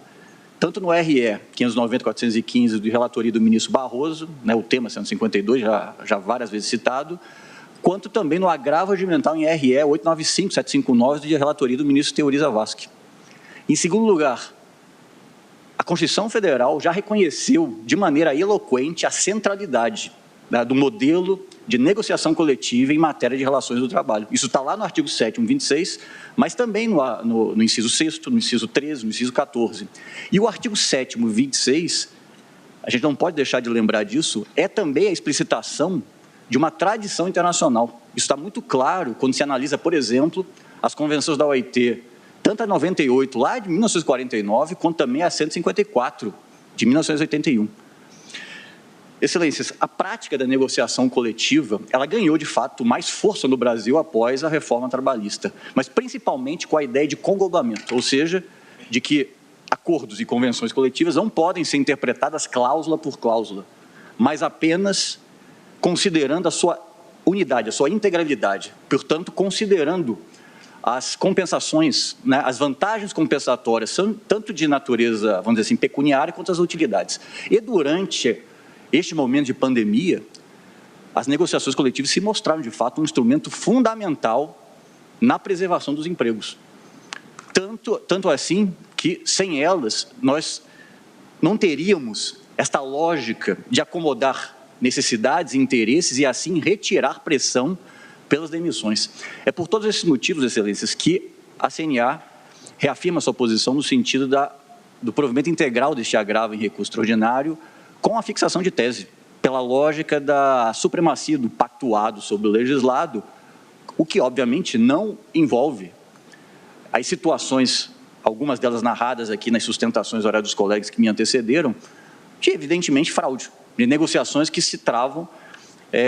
tanto no RE 590-415 de relatoria do ministro Barroso, o tema 152, já várias vezes citado, quanto também no agravo regimental em RE 895-759 de relatoria do ministro Teori Zavascki. Em segundo lugar, a Constituição Federal já reconheceu de maneira eloquente a centralidade do modelo de negociação coletiva em matéria de relações do trabalho. Isso está lá no artigo 7º, 26, mas também no inciso 6º, no inciso 13, no inciso 14. E o artigo 7º, 26, a gente não pode deixar de lembrar disso, é também a explicitação de uma tradição internacional. Isso está muito claro quando se analisa, por exemplo, as convenções da OIT, tanto a 98, lá de 1949, quanto também a 154, de 1981. Excelências, a prática da negociação coletiva, ela ganhou, de fato, mais força no Brasil após a reforma trabalhista, mas principalmente com a ideia de conglobamento, ou seja, de que acordos e convenções coletivas não podem ser interpretadas cláusula por cláusula, mas apenas considerando a sua unidade, a sua integralidade, portanto, considerando as compensações, as vantagens compensatórias, tanto de natureza, vamos dizer assim, pecuniária, quanto as utilidades. E durante este momento de pandemia, as negociações coletivas se mostraram, de fato, um instrumento fundamental na preservação dos empregos. Tanto assim que, sem elas, nós não teríamos esta lógica de acomodar necessidades e interesses e, assim, retirar pressão pelas demissões. É por todos esses motivos, excelências, que a CNA reafirma sua posição no sentido do provimento integral deste agravo em recurso extraordinário, com a fixação de tese, pela lógica da supremacia do pactuado sobre o legislado, o que, obviamente, não envolve as situações, algumas delas narradas aqui nas sustentações orais dos colegas que me antecederam, de, evidentemente, fraude, de negociações que se travam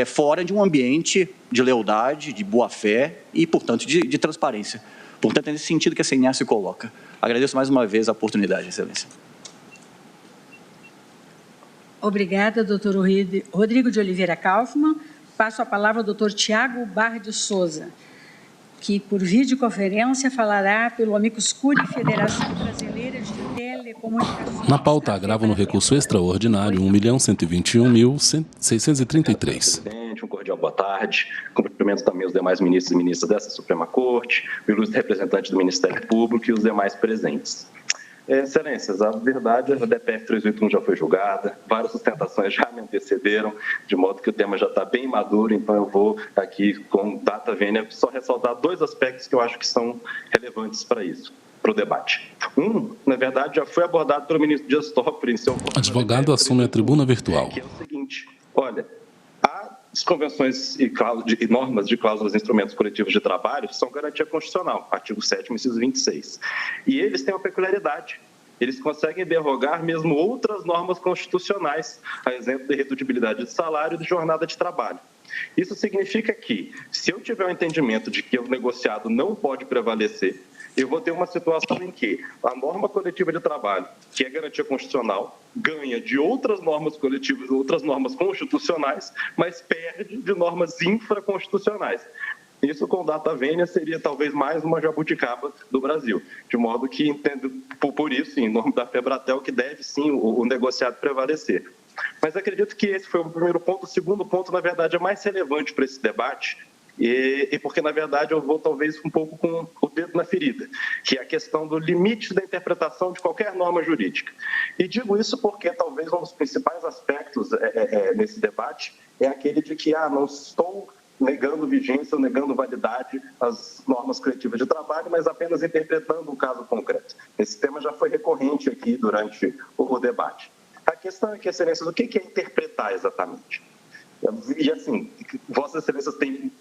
fora de um ambiente de lealdade, de boa-fé e, portanto, de transparência. Portanto, é nesse sentido que a CNA se coloca. Agradeço mais uma vez a oportunidade, excelência. Obrigada, doutor Rodrigo de Oliveira Kaufmann. Passo a palavra ao doutor Tiago Barra de Souza, que, por videoconferência, falará pelo amicus curiae Federação Brasileira de Telecomunicações. Na pauta, agravo no recurso extraordinário 1.121.633. Um cordial boa tarde. Cumprimento também os demais ministros e ministras dessa Suprema Corte, o ilustre representante do Ministério Público e os demais presentes. Excelências, a verdade, a DPF 381 já foi julgada, várias sustentações já me antecederam, de modo que o tema já está bem maduro, então eu vou aqui, com data vênia, só ressaltar dois aspectos que eu acho que são relevantes para isso, para o debate. Na verdade, já foi abordado pelo ministro Dias Toffoli em seu... Advogado assume a tribuna virtual. Que é o seguinte, olha, as convenções e normas de cláusulas e instrumentos coletivos de trabalho são garantia constitucional, artigo 7º, inciso 26. E eles têm uma peculiaridade. Eles conseguem derrogar mesmo outras normas constitucionais, a exemplo da irredutibilidade de salário e de jornada de trabalho. Isso significa que, se eu tiver o entendimento de que o negociado não pode prevalecer, eu vou ter uma situação em que a norma coletiva de trabalho, que é garantia constitucional, ganha de outras normas coletivas, outras normas constitucionais, mas perde de normas infraconstitucionais. Isso, com data vênia, seria talvez mais uma jabuticaba do Brasil. De modo que entendo, por isso, em nome da Febratel, que deve sim o negociado prevalecer. Mas acredito que esse foi o primeiro ponto. O segundo ponto, na verdade, é mais relevante para esse debate, e porque, na verdade, eu vou talvez um pouco com o dedo na ferida, que é a questão do limite da interpretação de qualquer norma jurídica. E digo isso porque talvez um dos principais aspectos nesse debate é aquele de que não estou negando vigência ou negando validade às normas coletivas de trabalho, mas apenas interpretando um caso concreto. Esse tema já foi recorrente aqui durante o debate. A questão é que, Excelências, o que é interpretar exatamente? E assim, Vossas Excelências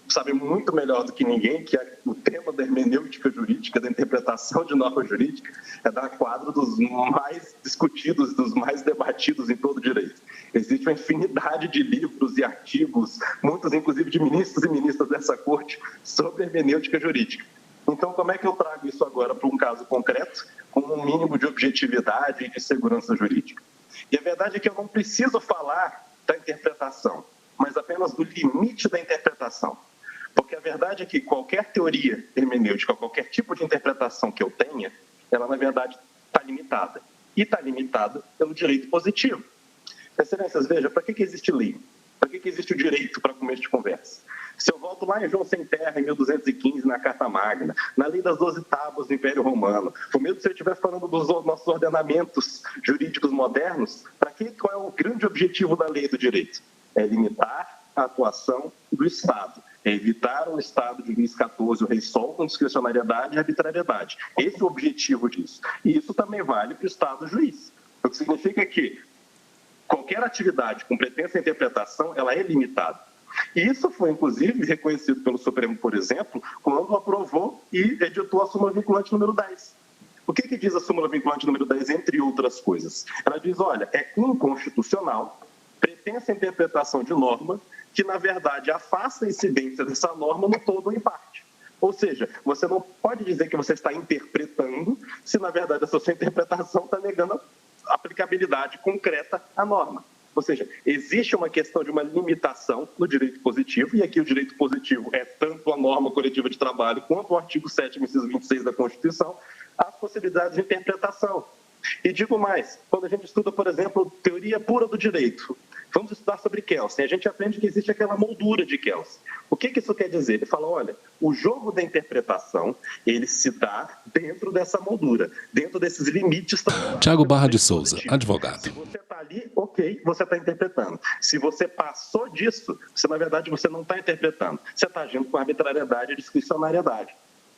sabem muito melhor do que ninguém que o tema da hermenêutica jurídica, da interpretação de norma jurídica, é da quadro dos mais discutidos, dos mais debatidos em todo o direito. Existe uma infinidade de livros e artigos, muitos inclusive de ministros e ministras dessa corte, sobre hermenêutica jurídica. Então, como é que eu trago isso agora para um caso concreto, com um mínimo de objetividade e de segurança jurídica? E a verdade é que eu não preciso falar da interpretação, mas apenas do limite da interpretação. Porque a verdade é que qualquer teoria hermenêutica, qualquer tipo de interpretação que eu tenha, ela, na verdade, está limitada. E está limitada pelo direito positivo. Excelências, veja, para que existe lei? Para que existe o direito para começo de conversa? Se eu volto lá em João Sem Terra, em 1215, na Carta Magna, na Lei das 12 Tábuas do Império Romano, ou mesmo se eu estiver falando dos nossos ordenamentos jurídicos modernos, qual é o grande objetivo da lei do direito? É limitar a atuação do Estado, é evitar um Estado de Luís XIV, o Rei Sol, com discricionariedade e arbitrariedade. Esse é o objetivo disso. E isso também vale para o Estado juiz, o que significa que qualquer atividade com pretensa interpretação, ela é limitada. E isso foi, inclusive, reconhecido pelo Supremo, por exemplo, quando aprovou e editou a súmula vinculante número 10. O que diz a súmula vinculante número 10, entre outras coisas? Ela diz, olha, é inconstitucional pretensa interpretação de norma que, na verdade, afasta a incidência dessa norma no todo ou em parte. Ou seja, você não pode dizer que você está interpretando se, na verdade, essa sua interpretação está negando a aplicabilidade concreta à norma. Ou seja, existe uma questão de uma limitação no direito positivo, e aqui o direito positivo é tanto a norma coletiva de trabalho quanto o artigo 7º, inciso 26 da Constituição, as possibilidades de interpretação. E digo mais, quando a gente estuda, por exemplo, teoria pura do direito, vamos estudar sobre Kelsen, a gente aprende que existe aquela moldura de Kelsen. O que isso quer dizer? Ele fala, olha, o jogo da interpretação, ele se dá dentro dessa moldura, dentro desses limites. Tiago Barra de Souza, advogado. Se você está ali, ok, você está interpretando. Se você passou disso, na verdade, você não está interpretando. Você está agindo com arbitrariedade e discricionariedade.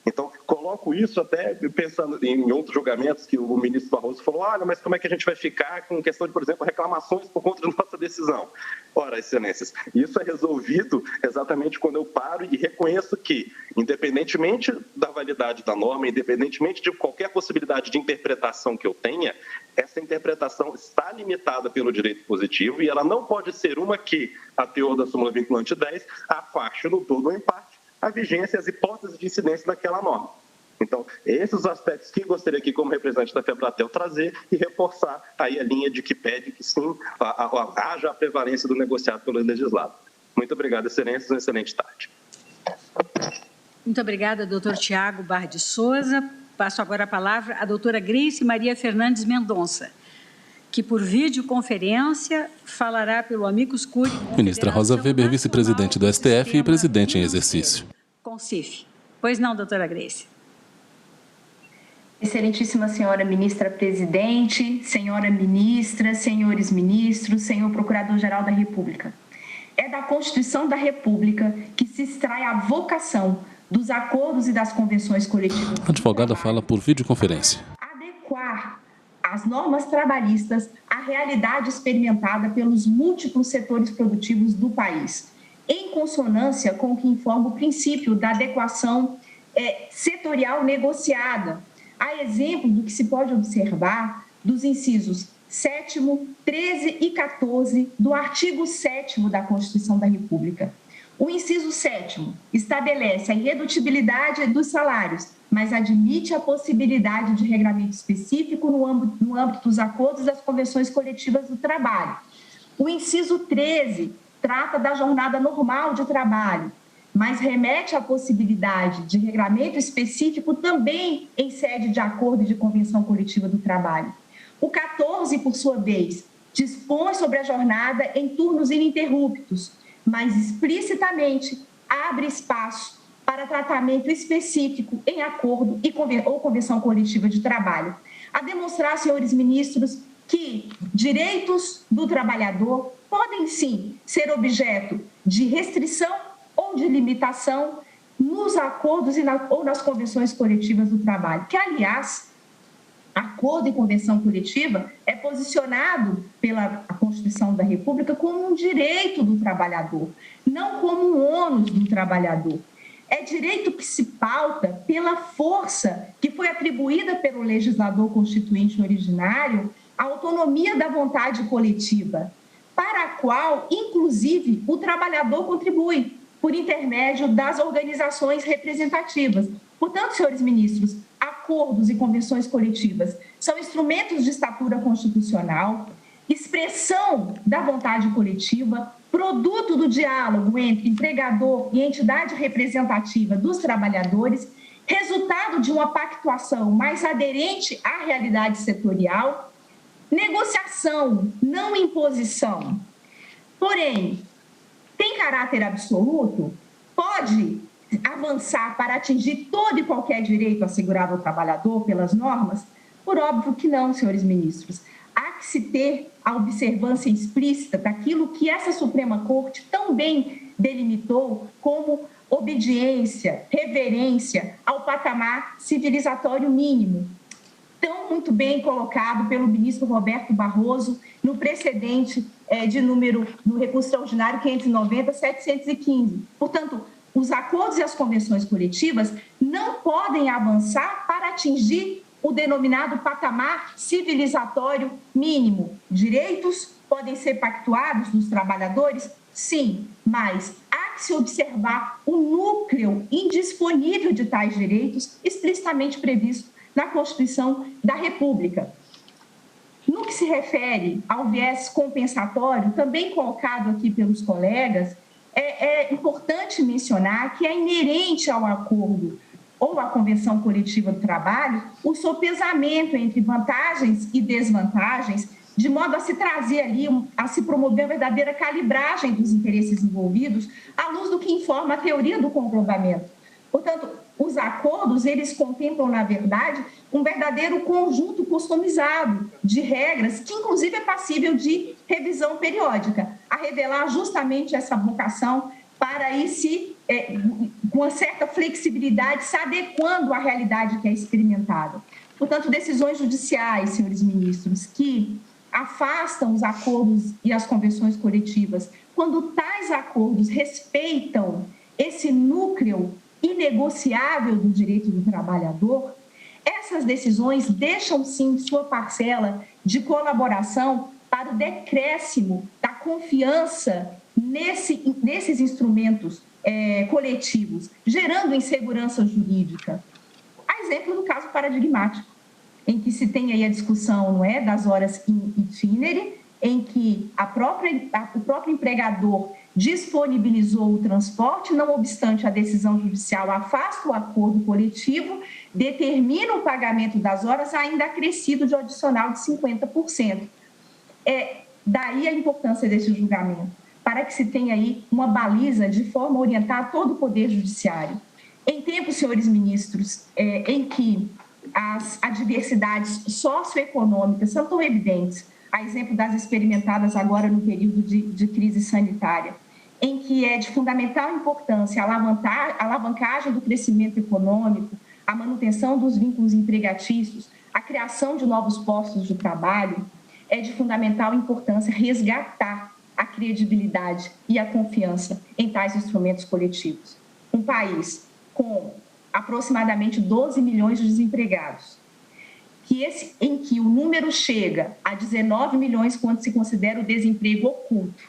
Então, coloco isso até pensando em outros julgamentos que o ministro Barroso falou, olha, mas como é que a gente vai ficar com questão de, por exemplo, reclamações por conta da nossa decisão? Ora, Excelências, isso é resolvido exatamente quando eu paro e reconheço que, independentemente da validade da norma, independentemente de qualquer possibilidade de interpretação que eu tenha, essa interpretação está limitada pelo direito positivo e ela não pode ser uma que, a teor da súmula vinculante 10, afaste no todo ou em parte a vigência e as hipóteses de incidência daquela norma. Então, esses os aspectos que gostaria aqui, como representante da Febratel, trazer e reforçar aí a linha de que pede que sim, haja a prevalência do negociado pelo legislado. Muito obrigado, Excelências, uma excelente tarde. Muito obrigada, doutor Tiago Barra de Souza. Passo agora a palavra à doutora Grace Maria Fernandes Mendonça, que por videoconferência falará pelo amicus curiae. Ministra Rosa Weber, vice-presidente do STF e presidente em exercício. Concif. Pois não, doutora Grace. Excelentíssima senhora ministra-presidente, senhora ministra, senhores ministros, senhor procurador-geral da República. É da Constituição da República que se extrai a vocação dos acordos e das convenções coletivas. A advogada fala por videoconferência. Adequar as normas trabalhistas à realidade experimentada pelos múltiplos setores produtivos do país, em consonância com o que informa o princípio da adequação setorial negociada, a exemplo do que se pode observar dos incisos 7º, 13 e 14 do artigo 7º da Constituição da República. O inciso 7º estabelece a irredutibilidade dos salários, mas admite a possibilidade de regramento específico no âmbito dos acordos e das convenções coletivas do trabalho. O inciso 13 trata da jornada normal de trabalho mas remete à possibilidade de regramento específico também em sede de acordo de convenção coletiva do trabalho. O 14, por sua vez, dispõe sobre a jornada em turnos ininterruptos, mas explicitamente abre espaço para tratamento específico em acordo ou convenção coletiva de trabalho. A demonstrar, senhores ministros, que direitos do trabalhador podem sim ser objeto de restrição ou de limitação nos acordos ou nas convenções coletivas do trabalho, que, aliás, acordo e convenção coletiva é posicionado pela Constituição da República como um direito do trabalhador, não como um ônus do trabalhador. É direito que se pauta pela força que foi atribuída pelo legislador constituinte originário à autonomia da vontade coletiva, para a qual, inclusive, o trabalhador contribui por intermédio das organizações representativas. Portanto, senhores ministros, acordos e convenções coletivas são instrumentos de estatura constitucional, expressão da vontade coletiva, produto do diálogo entre empregador e entidade representativa dos trabalhadores, resultado de uma pactuação mais aderente à realidade setorial, negociação, não imposição. Porém, tem caráter absoluto? Pode avançar para atingir todo e qualquer direito assegurado ao trabalhador pelas normas? Por óbvio que não, senhores ministros. Há que se ter a observância explícita daquilo que essa Suprema Corte tão bem delimitou como obediência, reverência ao patamar civilizatório mínimo, tão muito bem colocado pelo ministro Roberto Barroso no precedente no recurso extraordinário 590-715. Portanto, os acordos e as convenções coletivas não podem avançar para atingir o denominado patamar civilizatório mínimo. Direitos podem ser pactuados dos trabalhadores? Sim, mas há que se observar o núcleo indisponível de tais direitos explicitamente previsto na Constituição da República. No que se refere ao viés compensatório, também colocado aqui pelos colegas, é importante mencionar que é inerente ao acordo ou à convenção coletiva do trabalho o sopesamento entre vantagens e desvantagens, de modo a se trazer ali, a se promover a verdadeira calibragem dos interesses envolvidos, à luz do que informa a teoria do conglobamento. Portanto, os acordos, eles contemplam, na verdade, um verdadeiro conjunto customizado de regras, que inclusive é passível de revisão periódica, a revelar justamente essa vocação para aí com uma certa flexibilidade, se adequando à realidade que é experimentada. Portanto, decisões judiciais, senhores ministros, que afastam os acordos e as convenções coletivas, quando tais acordos respeitam esse núcleo inegociável do direito do trabalhador, essas decisões deixam, sim, sua parcela de colaboração para o decréscimo da confiança nesses instrumentos coletivos, gerando insegurança jurídica. A exemplo do caso paradigmático, em que se tem aí a discussão, não é, das horas in itinere, em que o próprio empregador disponibilizou o transporte, não obstante a decisão judicial afasta o acordo coletivo, determina o pagamento das horas ainda acrescido de adicional de 50%. Daí a importância desse julgamento, para que se tenha aí uma baliza de forma a orientar todo o Poder Judiciário. Em tempos, senhores ministros, em que as adversidades socioeconômicas são tão evidentes, a exemplo das experimentadas agora no período de crise sanitária, em que é de fundamental importância a alavancagem do crescimento econômico, a manutenção dos vínculos empregatícios, a criação de novos postos de trabalho, é de fundamental importância resgatar a credibilidade e a confiança em tais instrumentos coletivos. Um país com aproximadamente 12 milhões de desempregados, em que o número chega a 19 milhões quando se considera o desemprego oculto,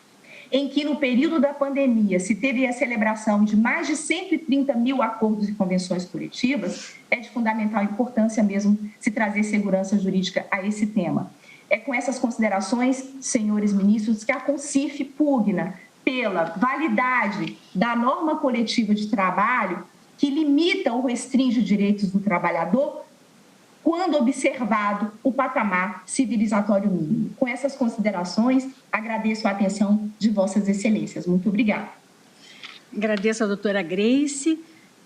em que no período da pandemia se teve a celebração de mais de 130 mil acordos e convenções coletivas, é de fundamental importância mesmo se trazer segurança jurídica a esse tema. É com essas considerações, senhores ministros, que a CONCIF pugna pela validade da norma coletiva de trabalho que limita ou restringe os direitos do trabalhador quando observado o patamar civilizatório mínimo. Com essas considerações, agradeço a atenção de Vossas Excelências. Muito obrigada. Agradeço à doutora Grace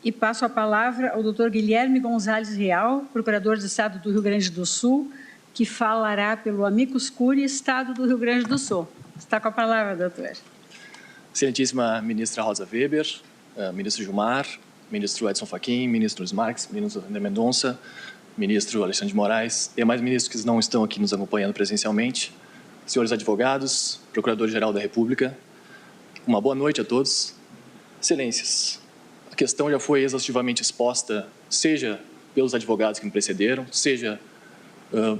e passo a palavra ao doutor Guilherme Gonzalez Real, procurador do Estado do Rio Grande do Sul, que falará pelo Amicus Curiae, Estado do Rio Grande do Sul. Está com a palavra, doutor. Excelentíssima ministra Rosa Weber, ministro Gilmar, ministro Edson Fachin, ministro Luiz Marques, ministro André Mendonça, ministro Alexandre de Moraes, demais ministros que não estão aqui nos acompanhando presencialmente, senhores advogados, procurador-geral da República, uma boa noite a todos. Excelências, a questão já foi exaustivamente exposta, seja pelos advogados que me precederam, seja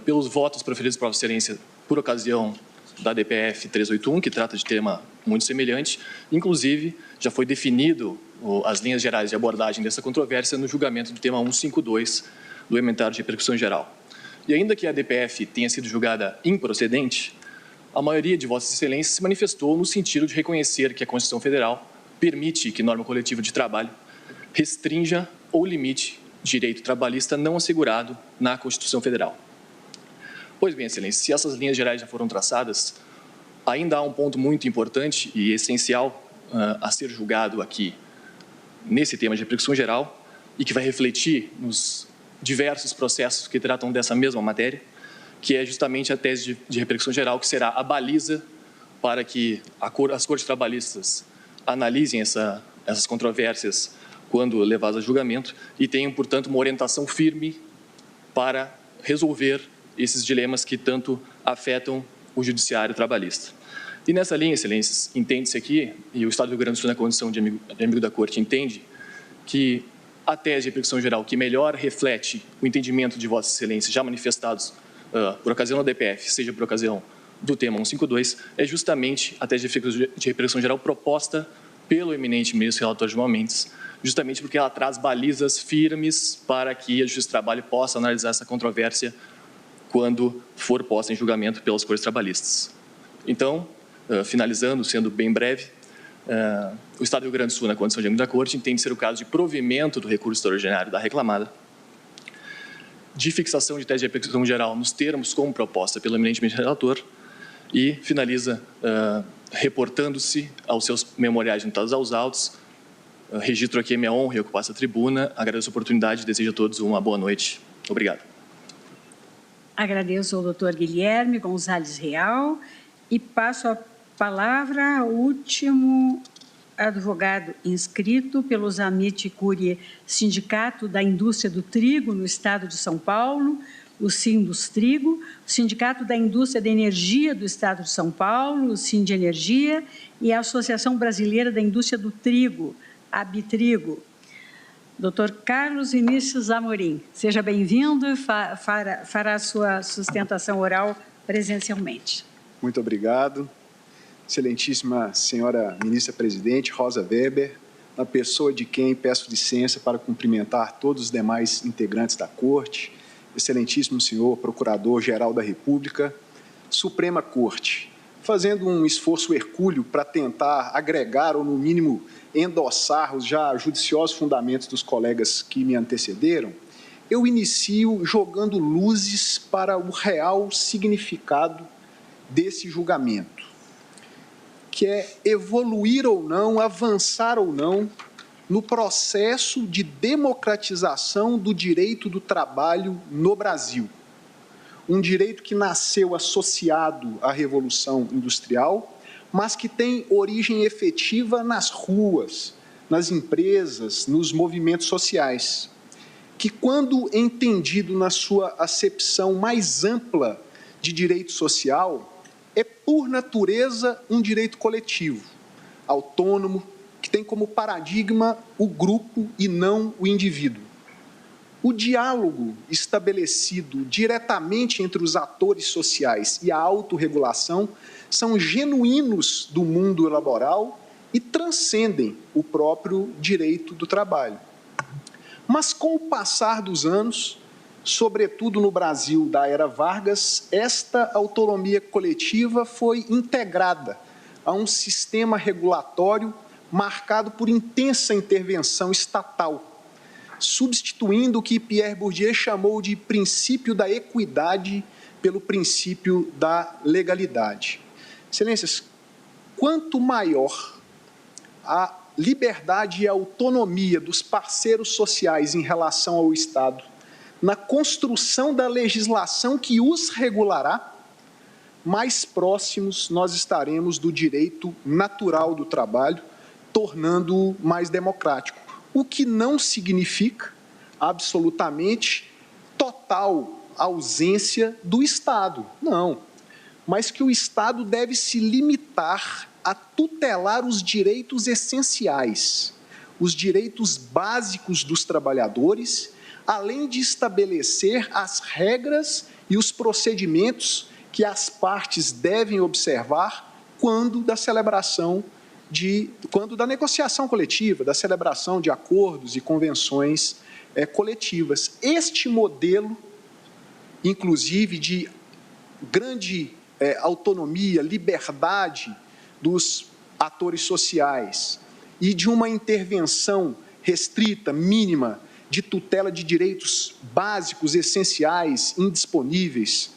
pelos votos proferidos por Vossa Excelência por ocasião da DPF 381, que trata de tema muito semelhante. Inclusive, já foi definido as linhas gerais de abordagem dessa controvérsia no julgamento do tema 152 do Emendário de Repercussão Geral. E ainda que a DPF tenha sido julgada improcedente, a maioria de Vossas Excelências se manifestou no sentido de reconhecer que a Constituição Federal permite que norma coletiva de trabalho restrinja ou limite direito trabalhista não assegurado na Constituição Federal. Pois bem, Excelência, se essas linhas gerais já foram traçadas, ainda há um ponto muito importante e essencial a ser julgado aqui nesse tema de repercussão geral e que vai refletir nos diversos processos que tratam dessa mesma matéria, que é justamente a tese de repercussão geral, que será a baliza para que as cortes trabalhistas analisem essas controvérsias quando levadas a julgamento e tenham, portanto, uma orientação firme para resolver esses dilemas que tanto afetam o judiciário trabalhista. E nessa linha, Excelências, entende-se aqui, e o Estado do Rio Grande do Sul, na condição de amigo da Corte, entende que a tese de repercussão geral que melhor reflete o entendimento de Vossas Excelências já manifestados por ocasião da DPF, seja por ocasião do tema 152, é justamente a tese de repercussão geral proposta pelo eminente ministro relator Gilmar Mendes, justamente porque ela traz balizas firmes para que a Justiça do Trabalho possa analisar essa controvérsia quando for posta em julgamento pelas cortes trabalhistas. Então, finalizando, sendo bem breve, o Estado do Rio Grande do Sul, na condição de amigo da Corte, entende ser o caso de provimento do recurso extraordinário da reclamada, de fixação de tese de repercussão geral nos termos como proposta pelo eminente ministro relator e finaliza reportando-se aos seus memoriais juntados aos autos. Registro aqui a minha honra e ocupar essa tribuna. Agradeço a oportunidade e desejo a todos uma boa noite. Obrigado. Agradeço ao doutor Guilherme Gonzalez Real e passo a palavra ao último advogado inscrito pelos Amicus Curiae Sindicato da Indústria do Trigo no Estado de São Paulo, o Sindustrigo, o Sindicato da Indústria da Energia do Estado de São Paulo, o Sindenergia, e a Associação Brasileira da Indústria do Trigo, Abitrigo. Dr. Carlos Vinícius Amorim, seja bem-vindo e fará a sua sustentação oral presencialmente. Muito obrigado. Excelentíssima senhora ministra-presidente Rosa Weber, na pessoa de quem peço licença para cumprimentar todos os demais integrantes da Corte, excelentíssimo senhor Procurador-Geral da República, Suprema Corte, fazendo um esforço hercúleo para tentar agregar ou, no mínimo, endossar os já judiciosos fundamentos dos colegas que me antecederam, eu inicio jogando luzes para o real significado desse julgamento, que é evoluir ou não, avançar ou não no processo de democratização do direito do trabalho no Brasil. Um direito que nasceu associado à Revolução Industrial, mas que tem origem efetiva nas ruas, nas empresas, nos movimentos sociais, que, quando entendido na sua acepção mais ampla de direito social, é, por natureza, um direito coletivo, autônomo, que tem como paradigma o grupo e não o indivíduo. O diálogo estabelecido diretamente entre os atores sociais e a autorregulação são genuínos do mundo laboral e transcendem o próprio direito do trabalho. Mas, com o passar dos anos, sobretudo no Brasil da era Vargas, esta autonomia coletiva foi integrada a um sistema regulatório marcado por intensa intervenção estatal, substituindo o que Pierre Bourdieu chamou de princípio da equidade pelo princípio da legalidade. Excelências, quanto maior a liberdade e a autonomia dos parceiros sociais em relação ao Estado, na construção da legislação que os regulará, mais próximos nós estaremos do direito natural do trabalho, tornando-o mais democrático. O que não significa, absolutamente, total ausência do Estado. Não. Mas que o Estado deve se limitar a tutelar os direitos essenciais, os direitos básicos dos trabalhadores, além de estabelecer as regras e os procedimentos que as partes devem observar quando da negociação coletiva, da celebração de acordos e convenções coletivas. Este modelo, inclusive, de grande autonomia, liberdade dos atores sociais e de uma intervenção restrita, mínima, de tutela de direitos básicos, essenciais, indisponíveis,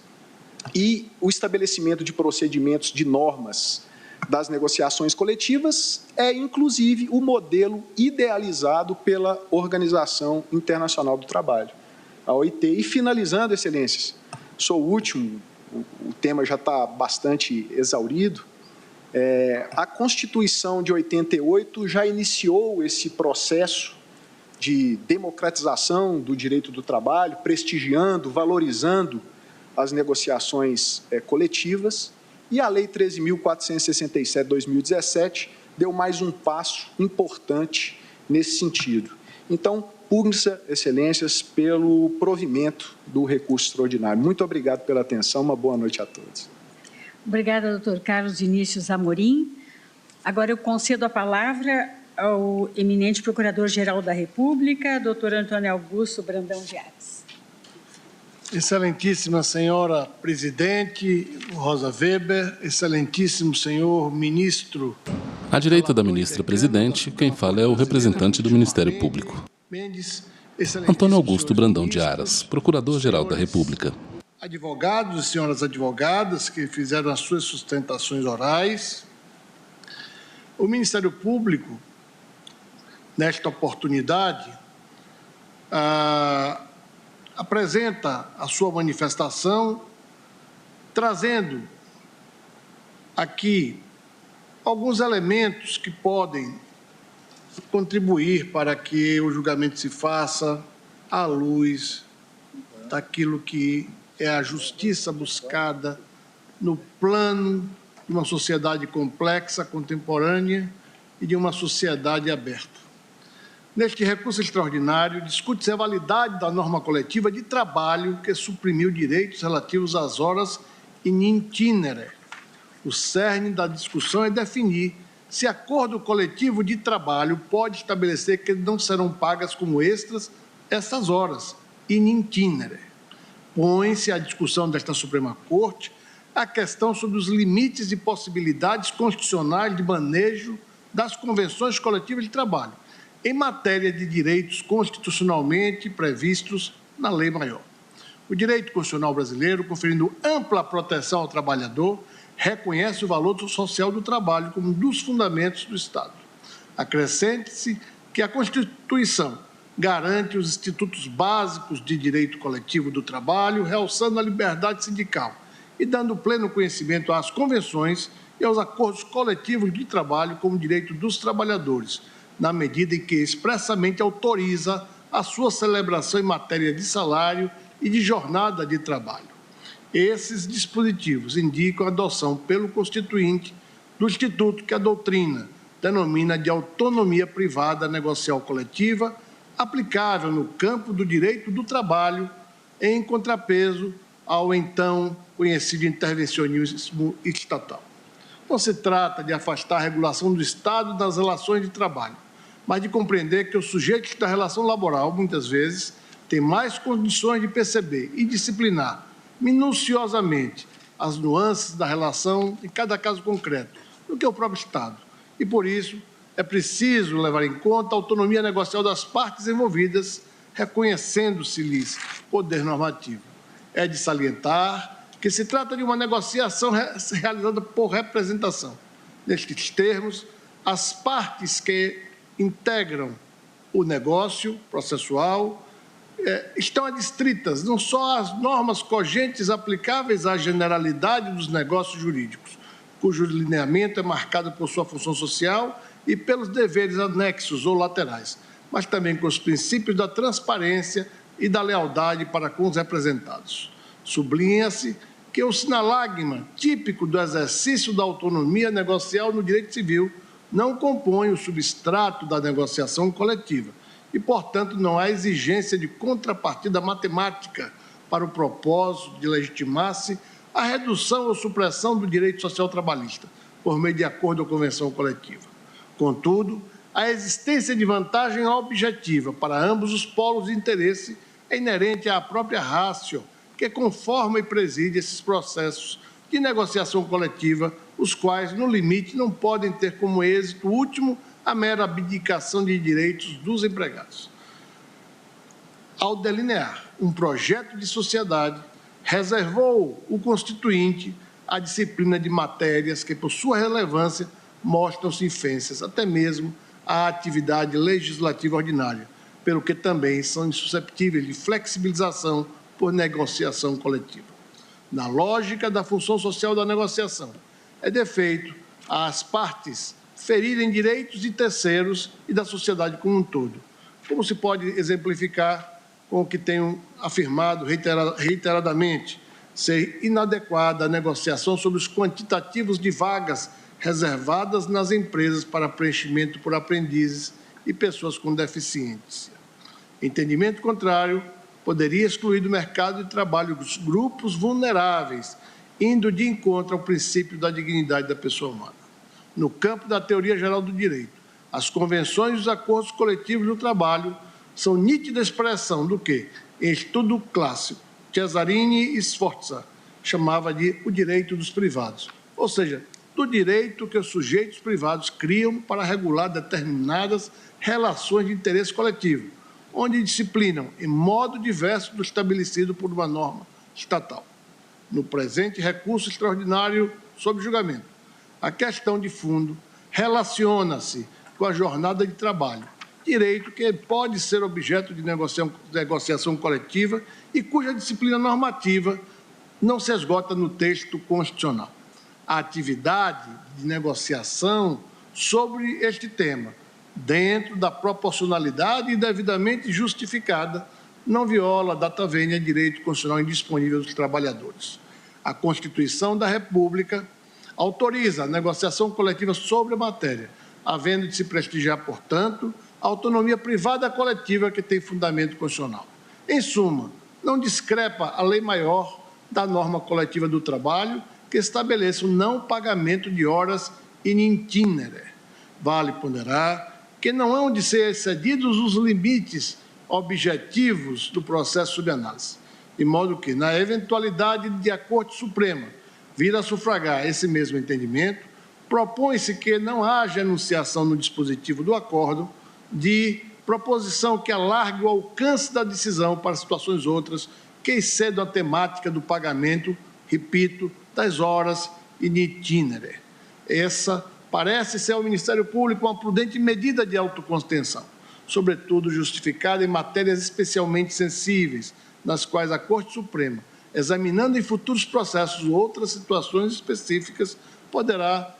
e o estabelecimento de procedimentos, de normas das negociações coletivas, é, inclusive, o modelo idealizado pela Organização Internacional do Trabalho, a OIT. E, finalizando, Excelências, sou o último, o tema já está bastante exaurido, a Constituição de 88 já iniciou esse processo de democratização do direito do trabalho, prestigiando, valorizando as negociações coletivas, e a Lei 13.467 de 2017 deu mais um passo importante nesse sentido. Então, pugna, Excelências, pelo provimento do recurso extraordinário. Muito obrigado pela atenção, uma boa noite a todos. Obrigada, doutor Carlos Vinícius Amorim. Agora eu concedo a palavra ao eminente Procurador-Geral da República, doutor Antônio Augusto Brandão de Aras. Excelentíssima senhora Presidente Rosa Weber, excelentíssimo senhor Ministro. À direita da ministra-presidente, quem fala é o representante do Ministério Público. Antônio Augusto Brandão de Aras, Procurador-Geral da República. Advogados e senhoras advogadas que fizeram as suas sustentações orais, o Ministério Público, nesta oportunidade, apresenta a sua manifestação, trazendo aqui alguns elementos que podem contribuir para que o julgamento se faça à luz daquilo que é a justiça buscada no plano de uma sociedade complexa, contemporânea e de uma sociedade aberta. Neste recurso extraordinário, discute-se a validade da norma coletiva de trabalho que suprimiu direitos relativos às horas in itinere. O cerne da discussão é definir se acordo coletivo de trabalho pode estabelecer que não serão pagas como extras essas horas in itinere. Põe-se à discussão desta Suprema Corte a questão sobre os limites e possibilidades constitucionais de manejo das convenções coletivas de trabalho, em matéria de direitos constitucionalmente previstos na Lei Maior. O direito constitucional brasileiro, conferindo ampla proteção ao trabalhador, reconhece o valor social do trabalho como um dos fundamentos do Estado. Acrescente-se que a Constituição garante os institutos básicos de direito coletivo do trabalho, realçando a liberdade sindical e dando pleno conhecimento às convenções e aos acordos coletivos de trabalho como direito dos trabalhadores, na medida em que expressamente autoriza a sua celebração em matéria de salário e de jornada de trabalho. Esses dispositivos indicam a adoção pelo Constituinte do instituto que a doutrina denomina de autonomia privada negocial coletiva, aplicável no campo do direito do trabalho, em contrapeso ao então conhecido intervencionismo estatal. Não se trata de afastar a regulação do Estado das relações de trabalho, mas de compreender que o sujeito da relação laboral, muitas vezes, tem mais condições de perceber e disciplinar minuciosamente as nuances da relação em cada caso concreto, do que o próprio Estado. E, por isso, é preciso levar em conta a autonomia negocial das partes envolvidas, reconhecendo-se-lhes poder normativo. É de salientar que se trata de uma negociação realizada por representação. Nestes termos, as partes que integram o negócio processual estão adstritas não só às normas cogentes aplicáveis à generalidade dos negócios jurídicos, cujo lineamento é marcado por sua função social e pelos deveres anexos ou laterais, mas também com os princípios da transparência e da lealdade para com os representados. Sublinha-se que o sinalagma típico do exercício da autonomia negocial no direito civil não compõe o substrato da negociação coletiva e, portanto, não há exigência de contrapartida matemática para o propósito de legitimar-se a redução ou supressão do direito social trabalhista, por meio de acordo ou convenção coletiva. Contudo, a existência de vantagem objetiva para ambos os polos de interesse é inerente à própria ratio, que conforma e preside esses processos de negociação coletiva, os quais, no limite, não podem ter como êxito último a mera abdicação de direitos dos empregados. Ao delinear um projeto de sociedade, reservou o Constituinte a disciplina de matérias que, por sua relevância, mostram-se infensas, até mesmo à atividade legislativa ordinária, pelo que também são insusceptíveis de flexibilização por negociação coletiva. Na lógica da função social da negociação, é defeito às partes ferirem direitos de terceiros e da sociedade como um todo, como se pode exemplificar com o que tenho afirmado reiteradamente, ser inadequada a negociação sobre os quantitativos de vagas reservadas nas empresas para preenchimento por aprendizes e pessoas com deficiência. Entendimento contrário poderia excluir do mercado de trabalho os grupos vulneráveis, indo de encontro ao princípio da dignidade da pessoa humana. No campo da teoria geral do direito, as convenções e os acordos coletivos do trabalho são nítida expressão do que, em estudo clássico, Cesarini e Sforza chamava de o direito dos privados, ou seja, do direito que os sujeitos privados criam para regular determinadas relações de interesse coletivo, onde disciplinam em modo diverso do estabelecido por uma norma estatal. No presente recurso extraordinário sob julgamento, a questão de fundo relaciona-se com a jornada de trabalho, direito que pode ser objeto de negociação coletiva e cuja disciplina normativa não se esgota no texto constitucional. A atividade de negociação sobre este tema, dentro da proporcionalidade e devidamente justificada, não viola data vênia direito constitucional indisponível dos trabalhadores. A Constituição da República autoriza a negociação coletiva sobre a matéria, havendo de se prestigiar, portanto, a autonomia privada coletiva que tem fundamento constitucional. Em suma, não discrepa a lei maior da norma coletiva do trabalho que estabeleça o não pagamento de horas in itinere. Vale ponderar que não hão de ser excedidos os limites objetivos do processo sob análise, de modo que, na eventualidade de a Corte Suprema vir a sufragar esse mesmo entendimento, propõe-se que não haja enunciação no dispositivo do acordo de proposição que alargue o alcance da decisão para situações outras que excedam a temática do pagamento, repito, das horas in itinere. Essa parece ser ao Ministério Público uma prudente medida de autocontenção, sobretudo justificada em matérias especialmente sensíveis, nas quais a Corte Suprema, examinando em futuros processos outras situações específicas, poderá,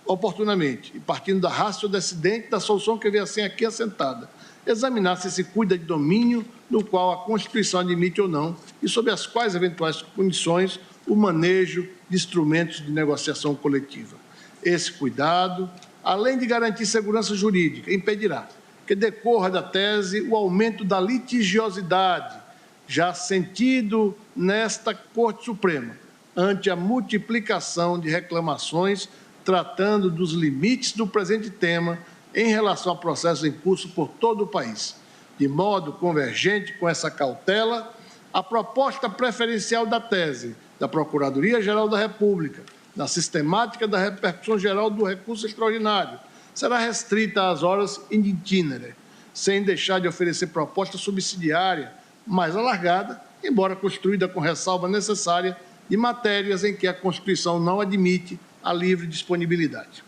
oportunamente, e partindo da ratio decidente da solução que vem assim aqui assentada, examinar se cuida de domínio no qual a Constituição admite ou não e sob as quais eventuais condições o manejo de instrumentos de negociação coletiva. Esse cuidado, além de garantir segurança jurídica, impedirá que decorra da tese o aumento da litigiosidade, já sentido nesta Corte Suprema, ante a multiplicação de reclamações tratando dos limites do presente tema em relação a processos em curso por todo o país. De modo convergente com essa cautela, a proposta preferencial da tese da Procuradoria-Geral da República na sistemática da repercussão geral do recurso extraordinário será restrita às horas in itinere, sem deixar de oferecer proposta subsidiária mais alargada, embora construída com ressalva necessária de matérias em que a Constituição não admite a livre disponibilidade.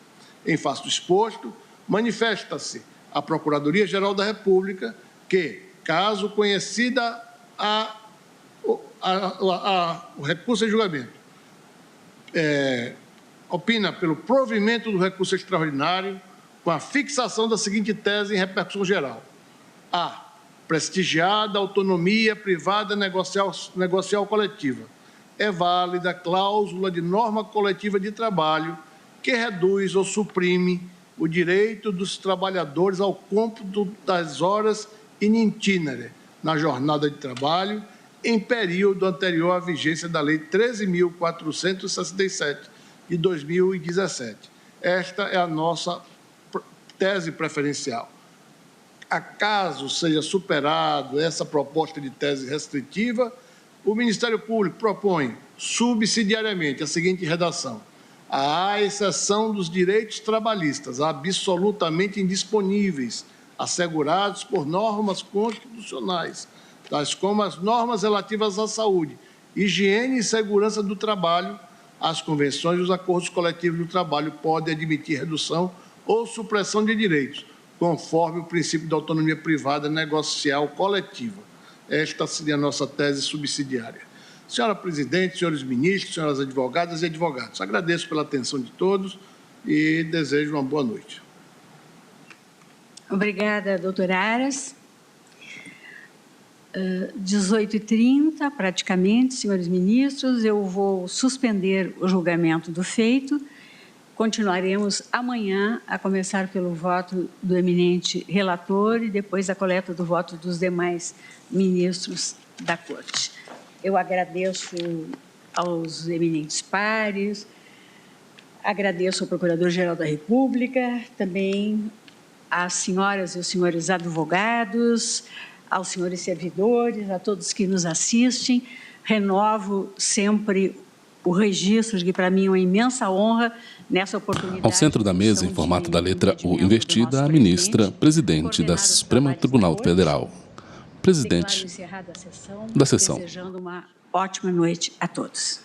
Em face do exposto, manifesta-se a Procuradoria-Geral da República que, caso conhecida o recurso em julgamento, opina pelo provimento do recurso extraordinário com a fixação da seguinte tese em repercussão geral. A. Prestigiada autonomia privada negocial coletiva. É válida a cláusula de norma coletiva de trabalho que reduz ou suprime o direito dos trabalhadores ao cômputo das horas in itinere na jornada de trabalho em período anterior à vigência da Lei 13.467 de 2017. Esta é a nossa tese preferencial. Acaso seja superado essa proposta de tese restritiva, o Ministério Público propõe subsidiariamente a seguinte redação: à exceção dos direitos trabalhistas absolutamente indisponíveis, assegurados por normas constitucionais, tais como as normas relativas à saúde, higiene e segurança do trabalho, as convenções e os acordos coletivos do trabalho podem admitir redução ou supressão de direitos, conforme o princípio da autonomia privada negocial coletiva. Esta seria a nossa tese subsidiária. Senhora Presidente, senhores ministros, senhoras advogadas e advogados, agradeço pela atenção de todos e desejo uma boa noite. Obrigada, doutor Aras. 18h30, praticamente, senhores ministros, eu vou suspender o julgamento do feito. Continuaremos amanhã, a começar pelo voto do eminente relator e depois a coleta do voto dos demais ministros da Corte. Eu agradeço aos eminentes pares, agradeço ao Procurador-Geral da República, também às senhoras e os senhores advogados, aos senhores servidores, a todos que nos assistem. Renovo sempre o registro de que, para mim, é uma imensa honra nessa oportunidade. Ao centro da mesa, em formato da letra U invertida, a ministra, presidente da Supremo Tribunal Federal. Presidente da sessão. Desejando uma ótima noite a todos.